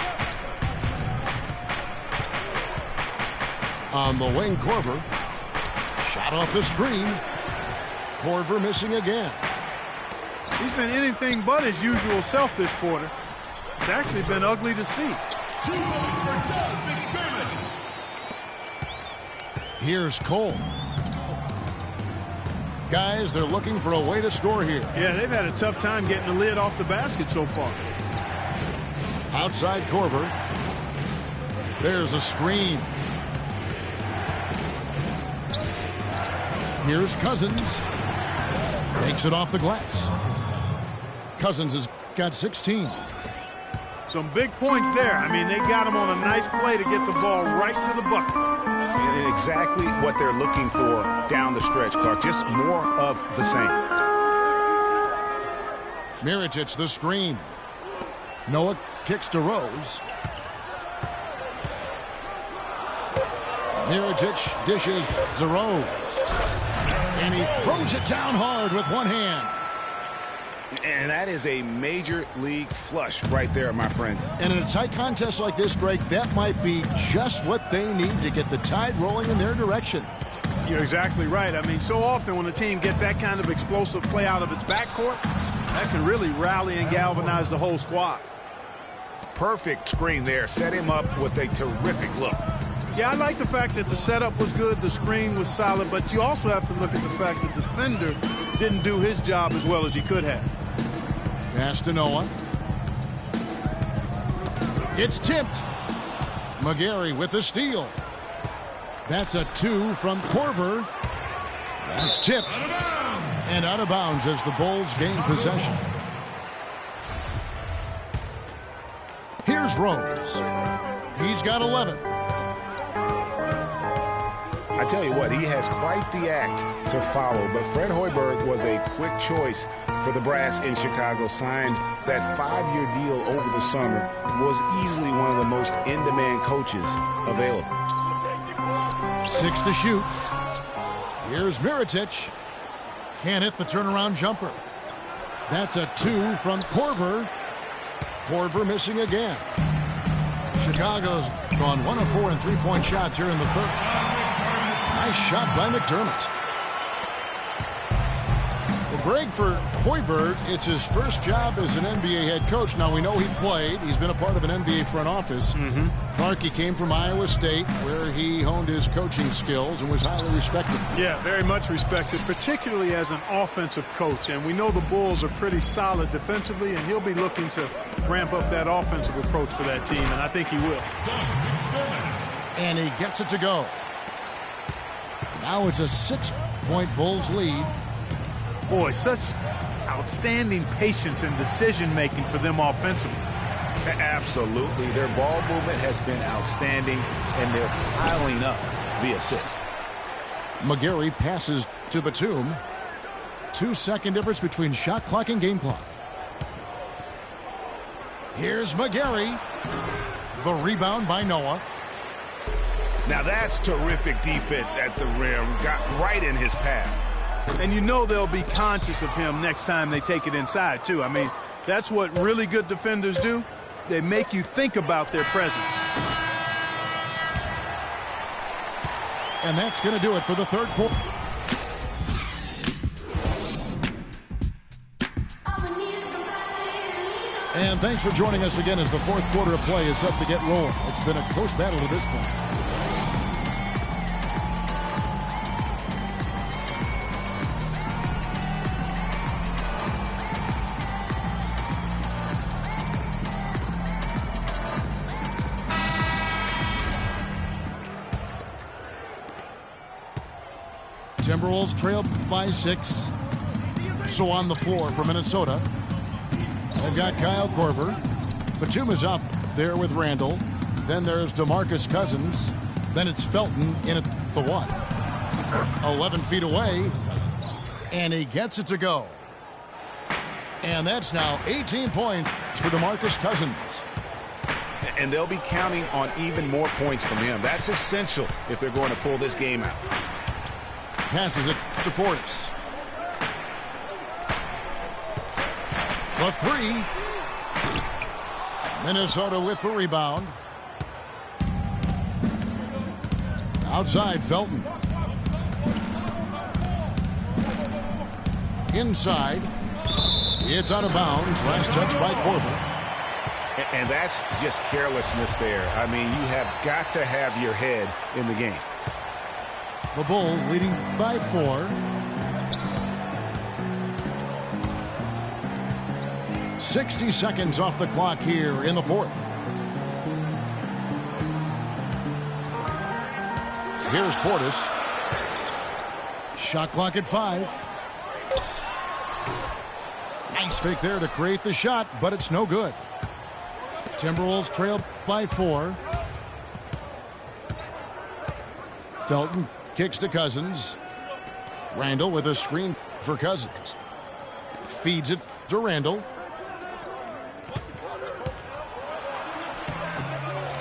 On the wing, Korver. Shot off the screen. Korver missing again. He's been anything but his usual self this quarter. It's actually been ugly to see. 2 points for Doug McDermott. Here's Cole. Guys, they're looking for a way to score here. Yeah, they've had a tough time getting the lid off the basket so far. Outside Korver. There's a screen. Here's Cousins. Takes it off the glass. Cousins has got 16. Some big points there. I mean, they got him on a nice play to get the ball right to the bucket. And exactly what they're looking for down the stretch, Clark. Just more of the same. Mirotic, the screen. Noah kicks to Rose. Mirotic dishes to Rose. And he throws it down hard with one hand. And that is a major league flush right there, my friends. And in a tight contest like this, Greg, that might be just what they need to get the tide rolling in their direction. You're exactly right. I mean, so often when a team gets that kind of explosive play out of its backcourt, that can really rally and galvanize the whole squad. Perfect screen there. Set him up with a terrific look. Yeah, I like the fact that the setup was good, the screen was solid, but you also have to look at the fact that the defender didn't do his job as well as he could have. Pass to Noah. It's tipped. McGarry with the steal. That's a 2 from Korver. That's tipped. And out of bounds as the Bulls gain possession. Here's Rose. He's got 11. I tell you what, he has quite the act to follow, but Fred Hoiberg was a quick choice for the brass in Chicago. Signed that 5-year deal over the summer, was easily one of the most in-demand coaches available. 6 to shoot. Here's Mirotic. Can't hit the turnaround jumper. That's a 2 from Korver. Korver missing again. Chicago's gone 1 of 4 in three-point shots here in the third. Nice shot by McDermott. Well, Greg, for Hoiberg, it's his first job as an NBA head coach. Now, we know he played. He's been a part of an NBA front office. Clark, he came from Iowa State, where he honed his coaching skills and was highly respected. Yeah, very much respected, particularly as an offensive coach. And we know the Bulls are pretty solid defensively, and he'll be looking to ramp up that offensive approach for that team, and I think he will. And he gets it to go. Now it's a 6-point Bulls lead. Boy, such outstanding patience and decision-making for them offensively. Absolutely. Their ball movement has been outstanding, and they're piling up the assists. McGarry passes to Batum. 2-second difference between shot clock and game clock. Here's McGarry. The rebound by Noah. Now that's terrific defense at the rim. Got right in his path. And you know they'll be conscious of him next time they take it inside, too. I mean, that's what really good defenders do. They make you think about their presence. And that's going to do it for the third quarter. And thanks for joining us again as the fourth quarter of play is set to get rolling. It's been a close battle to this point. Timberwolves trail by 6. So on the floor for Minnesota, they've got Kyle Korver. Batum is up there with Randall. Then there's DeMarcus Cousins. Then it's Felton in at the 1. 11 feet away. And he gets it to go. And that's now 18 points for DeMarcus Cousins. And they'll be counting on even more points from him. That's essential if they're going to pull this game out. Passes it to Portis. The three. Minnesota with the rebound. Outside, Felton. Inside. It's out of bounds. Last touch by Korver. And that's just carelessness there. I mean, you have got to have your head in the game. The Bulls leading by 4. 60 seconds off the clock here in the fourth. Here's Portis. Shot clock at 5. Nice fake there to create the shot, but it's no good. Timberwolves trail by 4. Felton kicks to Cousins. Randall with a screen for Cousins. Feeds it to Randall.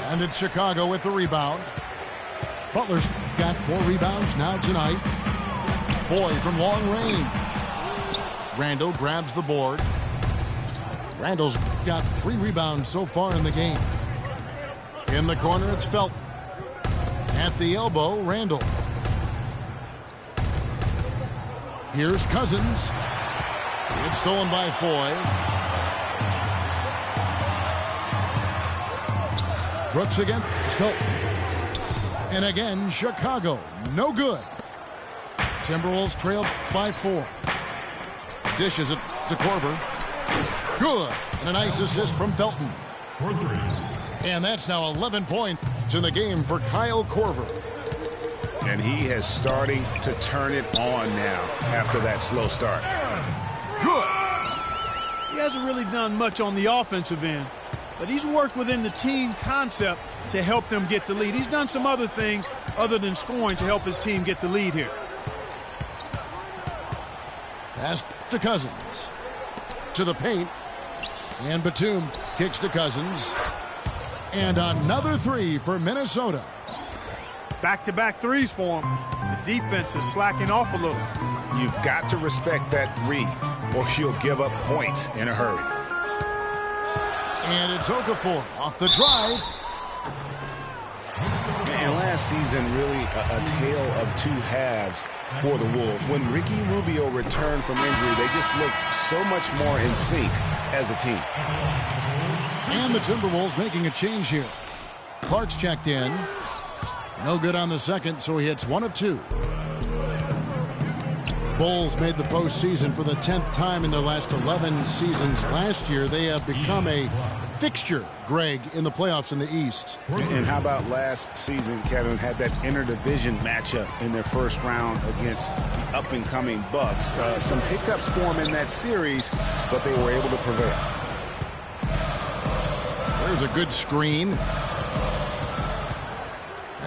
And it's Chicago with the rebound. Butler's got 4 rebounds now tonight. Foy from long range. Randall grabs the board. Randall's got 3 rebounds so far in the game. In the corner, it's Felton. At the elbow, Randall. Here's Cousins. It's stolen by Foy. Brooks against Felton. And again, Chicago. No good. Timberwolves trail by 4. Dishes it to Korver. Good. And a nice assist from Felton. And that's now 11 points in the game for Kyle Korver. And he has starting to turn it on now after that slow start. Good. He hasn't really done much on the offensive end, but he's worked within the team concept to help them get the lead. He's done some other things other than scoring to help his team get the lead here. Pass to Cousins. To the paint. And Batum kicks to Cousins. And another 3 for Minnesota. Back-to-back threes for him. The defense is slacking off a little. You've got to respect that 3, or you'll give up points in a hurry. And it's Okafor off the drive. And last season, really a tale of 2 halves for the Wolves. When Ricky Rubio returned from injury, they just looked so much more in sync as a team. And the Timberwolves making a change here. Clark's checked in. No good on the second, so he hits 1 of 2. Bulls made the postseason for the 10th time in their last 11 seasons. Last year, they have become a fixture, Greg, in the playoffs in the East. And how about last season, Kevin, had that interdivision matchup in their first round against the up-and-coming Bucks. Some hiccups for them in that series, but they were able to prevail. There's a good screen.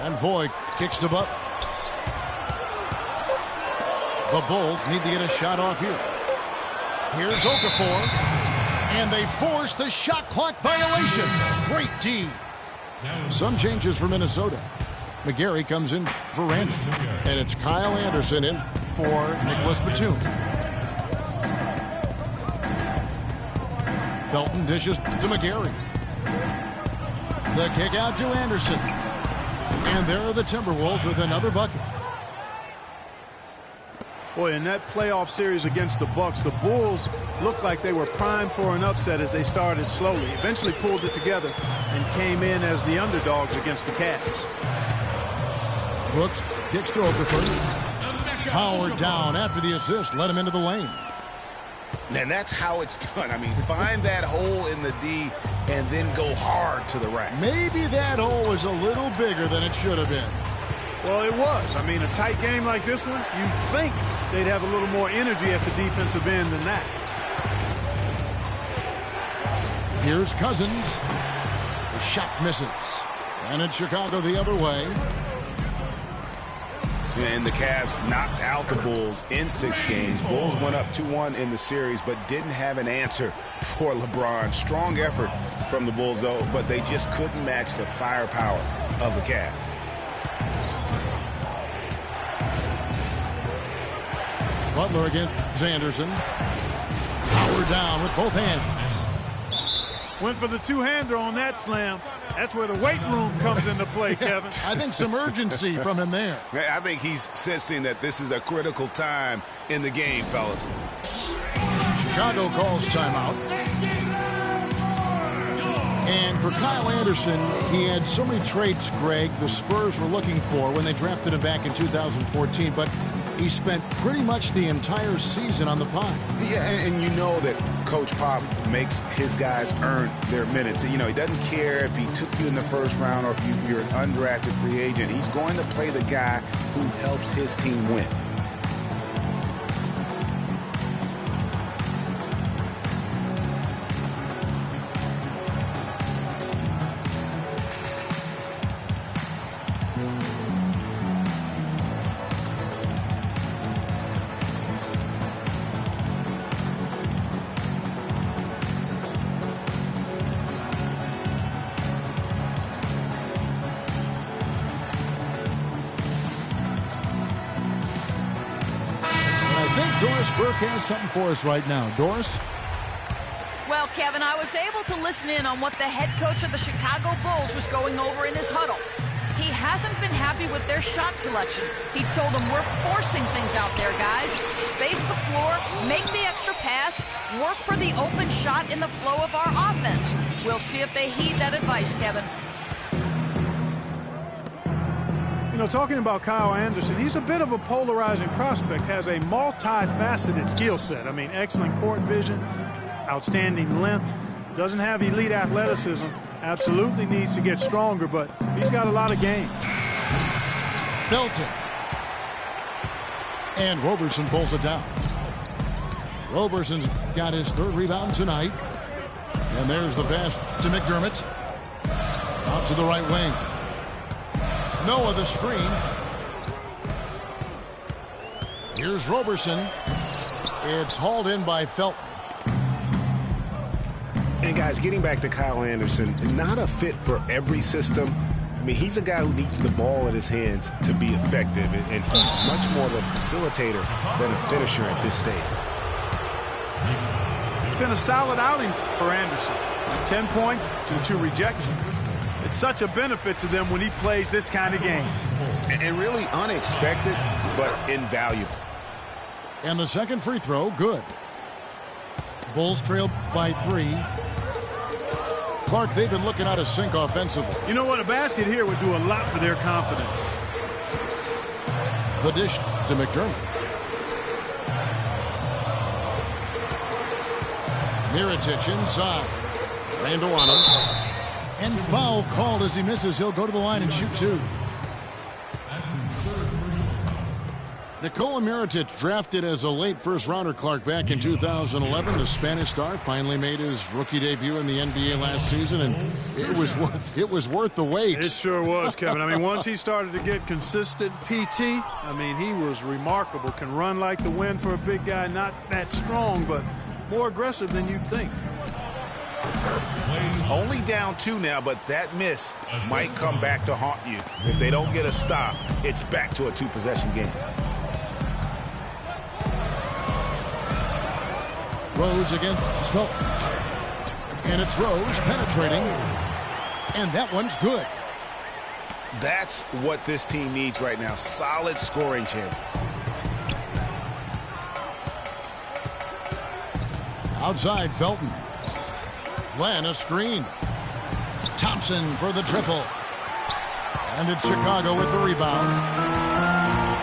And Voigt kicks to Butler. The Bulls need to get a shot off here. Here's Okafor. And they force the shot clock violation. Great D. Some changes for Minnesota. McGarry comes in for Randall. And it's Kyle Anderson in for Nicholas Batum. Felton dishes to McGarry. The kick out to Anderson. And there are the Timberwolves with another bucket. Boy, in that playoff series against the Bucks, the Bulls looked like they were primed for an upset as they started slowly. Eventually pulled it together and came in as the underdogs against the Cavs. Brooks kicks to Okafor. Howard down after the assist. Let him into the lane. And that's how it's done. I mean, find that hole in the D and then go hard to the rack. Maybe that hole was a little bigger than it should have been. Well, it was. I mean, a tight game like this one, you think they'd have a little more energy at the defensive end than that. Here's Cousins. The shot misses. And it's Chicago the other way. And the Cavs knocked out the Bulls in 6 games. Bulls went up 2-1 in the series, but didn't have an answer for LeBron. Strong effort from the Bulls, though, but they just couldn't match the firepower of the Cavs. Butler against Anderson. Power down with both hands. Went for the two-hander on that slam. That's where the weight room comes into play, Kevin. I think some urgency from him there. I think he's sensing that this is a critical time in the game, fellas. Chicago calls timeout. And for Kyle Anderson, he had so many traits, Greg, the Spurs were looking for when they drafted him back in 2014, but he spent pretty much the entire season on the pod. Yeah, and you know that Coach Pop makes his guys earn their minutes. You know, he doesn't care if he took you in the first round or if you're an undrafted free agent. He's going to play the guy who helps his team win. Doris Burke has something for us right now. Doris? Well, Kevin, I was able to listen in on what the head coach of the Chicago Bulls was going over in his huddle. He hasn't been happy with their shot selection. He told them, we're forcing things out there, guys. Space the floor, make the extra pass, work for the open shot in the flow of our offense. We'll see if they heed that advice, Kevin. You know, talking about Kyle Anderson, he's a bit of a polarizing prospect, has a multifaceted skill set. I mean, excellent court vision, outstanding length, doesn't have elite athleticism, absolutely needs to get stronger, but he's got a lot of game. Felton. And Roberson pulls it down. Roberson's got his 3rd rebound tonight. And there's the pass to McDermott. Out to the right wing. Noah the screen. Here's Roberson. It's hauled in by Felton. And guys, getting back to Kyle Anderson, not a fit for every system. I mean, he's a guy who needs the ball in his hands to be effective, and he's much more of a facilitator than a finisher at this stage. It's been a solid outing for Anderson. 10 points and 2 rejections. It's such a benefit to them when he plays this kind of game. And really unexpected, but invaluable. And the second free throw, good. Bulls trailed by 3. Clark, they've been looking out of sync offensively. You know what? A basket here would do a lot for their confidence. The dish to McDermott. Mirotic inside. Randall on him. And foul called as he misses. He'll go to the line and shoot 2. Nikola Mirotic, drafted as a late first-rounder, Clark, back in 2011. The Spanish star finally made his rookie debut in the NBA last season, and it was worth the wait. It sure was, Kevin. I mean, once he started to get consistent PT, I mean, he was remarkable. Can run like the wind for a big guy, not that strong, but more aggressive than you'd think. Only down 2 now, but that miss might come back to haunt you. If they don't get a stop, it's back to a 2-possession game. Rose against Felton. And it's Rose penetrating. And that one's good. That's what this team needs right now. Solid scoring chances. Outside, Felton. Glenn, a screen. Thompson for the triple. And it's Chicago with the rebound.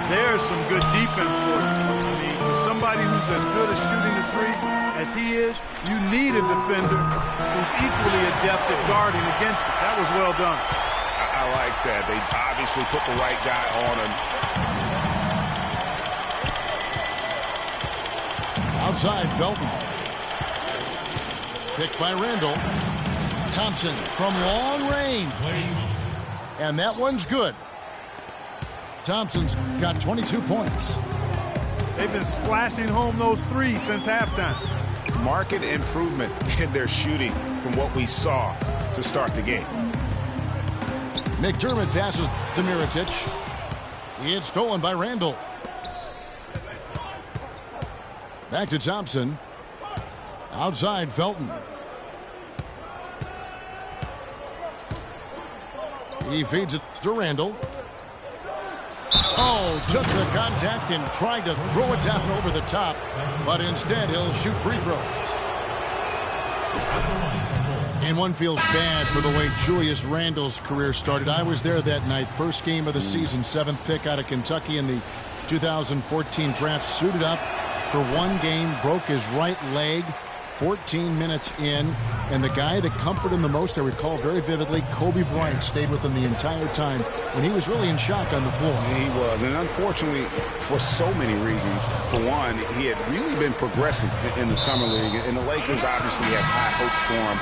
There's some good defense for you. I mean, for somebody who's as good at shooting the 3 as he is, you need a defender who's equally adept at guarding against it. That was well done. I like that. They obviously put the right guy on him. Outside, Felton. Picked by Randall. Thompson from long range. And that one's good. Thompson's got 22 points. They've been splashing home those threes since halftime. Marked improvement in their shooting from what we saw to start the game. McDermott passes to Mirotic. It's stolen by Randall. Back to Thompson. Outside Felton. He feeds it to Randall. Oh, took the contact and tried to throw it down over the top, but instead he'll shoot free throws. And one feels bad for the way Julius Randle's career started. I was there that night, first game of the season, 7th pick out of Kentucky in the 2014 draft. Suited up for one game, broke his right leg 14 minutes in, and the guy that comforted him the most, I recall very vividly, Kobe Bryant stayed with him the entire time when he was really in shock on the floor. He was, and unfortunately, for so many reasons. For one, he had really been progressing in the Summer League, and the Lakers obviously had high hopes for him.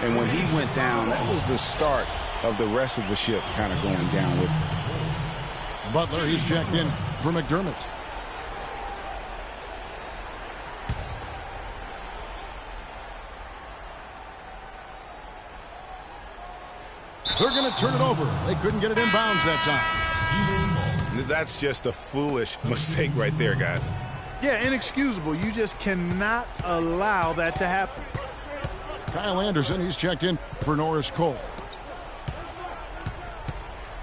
And when he went down, that was the start of the rest of the ship kind of going down with him. Butler, he's checked in for McDermott. They're going to turn it over. They couldn't get it in bounds that time. That's just a foolish mistake right there, guys. Yeah, inexcusable. You just cannot allow that to happen. Kyle Anderson, he's checked in for Norris Cole.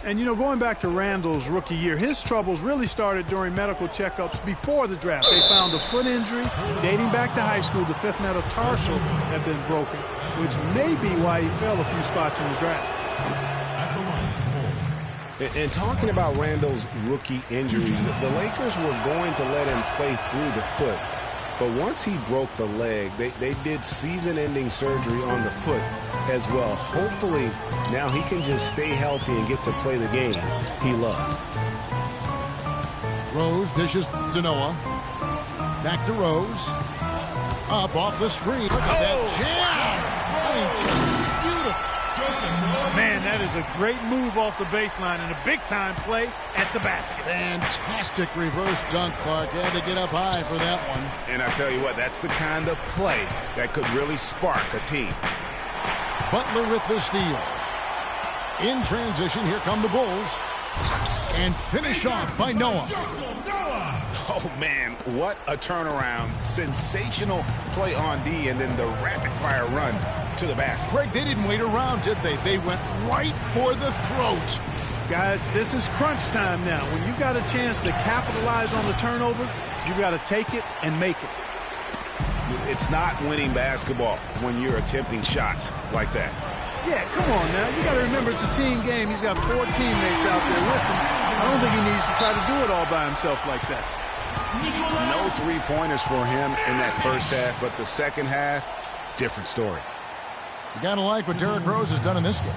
And, you know, going back to Randall's rookie year, his troubles really started during medical checkups before the draft. They found a foot injury dating back to high school. The fifth metatarsal had been broken, which may be why he fell a few spots in the draft. And talking about Randall's rookie injuries, the Lakers were going to let him play through the foot. But once he broke the leg, they did season-ending surgery on the foot as well. Hopefully, now he can just stay healthy and get to play the game he loves. Rose dishes to Noah. Back to Rose. Up off the screen. Look at that jam! I mean, just beautiful. Man, that is a great move off the baseline and a big-time play at the basket. Fantastic reverse dunk, Clark. Had to get up high for that one. And I tell you what, that's the kind of play that could really spark a team. Butler with the steal. In transition, here come the Bulls. And finished off by Noah. Oh, man, what a turnaround. Sensational play on D, and then the rapid-fire run to the basket. Craig, they didn't wait around, did they? They went right for the throat. Guys, this is crunch time now. When you got a chance to capitalize on the turnover, you got to take it and make it. It's not winning basketball when you're attempting shots like that. Yeah, come on now. You got to remember it's a team game. He's got 4 teammates out there with him. I don't think he needs to try to do it all by himself like that. No three-pointers for him in that first half, but the second half, different story. You got to like what Derrick Rose has done in this game.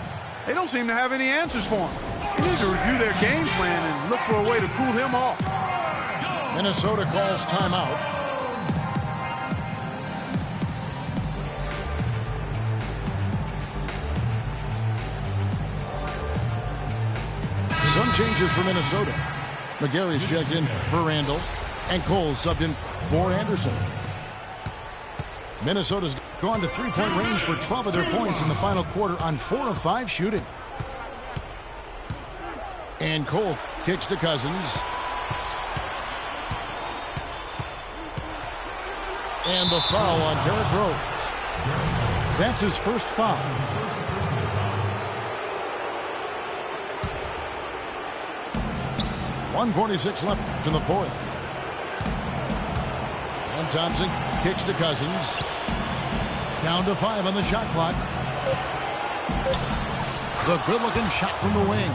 They don't seem to have any answers for him. They need to review their game plan and look for a way to cool him off. Minnesota calls timeout. Some changes for Minnesota. McGarry's checked in for Randall, and Cole's subbed in for Anderson. Minnesota's gone to three-point range for 12 of their points in the final quarter on 4 of 5 shooting. And Cole kicks to Cousins. And the foul on Derrick Rose. That's his first foul. .146 left in the fourth. And Thompson kicks to Cousins. Down to 5 on the shot clock. The good-looking shot from the wing.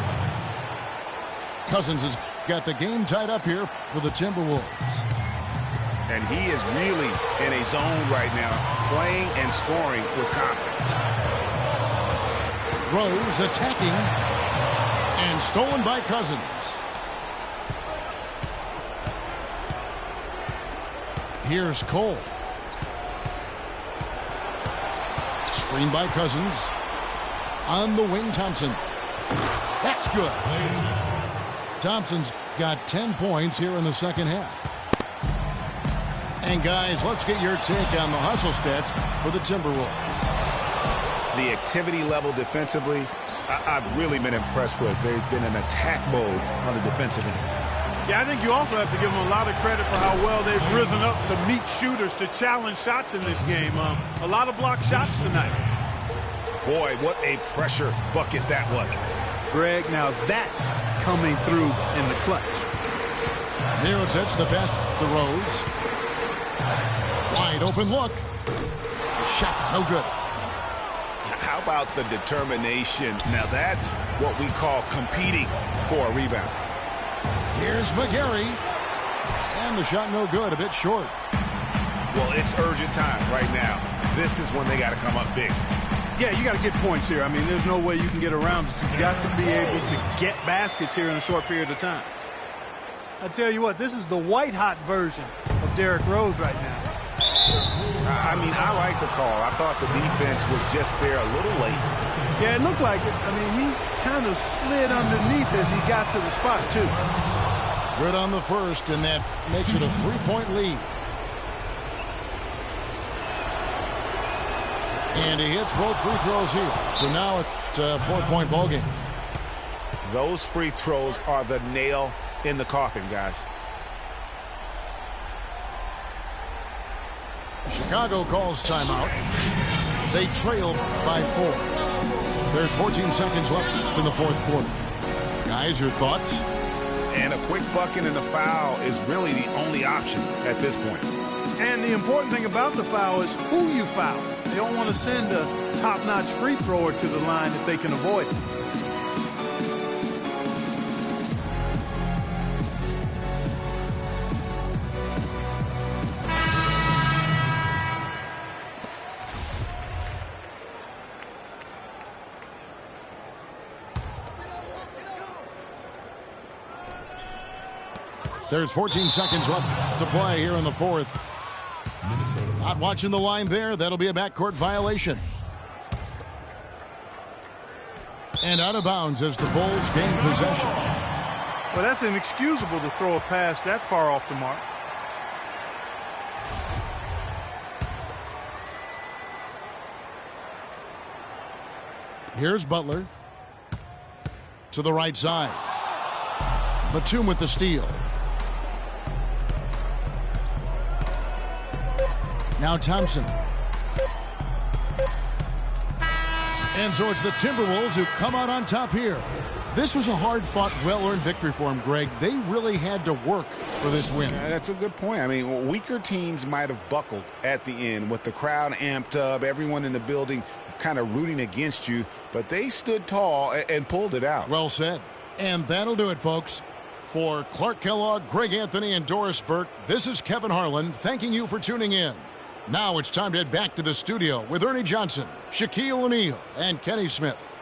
Cousins has got the game tied up here for the Timberwolves. And he is really in a zone right now, playing and scoring with confidence. Rose attacking. And stolen by Cousins. Here's Cole. Screen by Cousins. On the wing, Thompson. That's good. Thompson's got 10 points here in the second half. And guys, let's get your take on the hustle stats for the Timberwolves. The activity level defensively, I've really been impressed with. They've been in attack mode on the defensive end. Yeah, I think you also have to give them a lot of credit for how well they've risen up to meet shooters, to challenge shots in this game. A lot of blocked shots tonight. Boy, what a pressure bucket that was. Greg, now that's coming through in the clutch. Mirotic, the pass to Rose. Wide open look. Shot, no good. How about the determination? Now that's what we call competing for a rebound. Here's McGarry. And the shot no good, a bit short. Well, it's urgent time right now. This is when they got to come up big. Yeah, you got to get points here. I mean, there's no way you can get around it. You've got to be able to get baskets here in a short period of time. I tell you what, this is the white-hot version of Derrick Rose right now. I mean, I like the call. I thought the defense was just there a little late. Yeah, it looked like it. I mean, he kind of slid underneath as he got to the spot, too. Good on the first, and that makes it a 3-point lead. And he hits both free throws here. So now it's a 4-point ball game. Those free throws are the nail in the coffin, guys. Chicago calls timeout. They trail by 4. There's 14 seconds left in the fourth quarter. Guys, your thoughts? And a quick bucket and a foul is really the only option at this point. And the important thing about the foul is who you foul. They don't want to send a top-notch free thrower to the line if they can avoid it. There's 14 seconds left to play here in the fourth. Not watching the line there. That'll be a backcourt violation. And out of bounds as the Bulls gain possession. Well, that's inexcusable to throw a pass that far off the mark. Here's Butler. To the right side. Batum with the steal. Now Thompson. And so it's the Timberwolves who come out on top here. This was a hard-fought, well-earned victory for them, Greg. They really had to work for this win. That's a good point. I mean, weaker teams might have buckled at the end with the crowd amped up, everyone in the building kind of rooting against you, but they stood tall and pulled it out. Well said. And that'll do it, folks. For Clark Kellogg, Greg Anthony, and Doris Burke, this is Kevin Harlan thanking you for tuning in. Now it's time to head back to the studio with Ernie Johnson, Shaquille O'Neal, and Kenny Smith.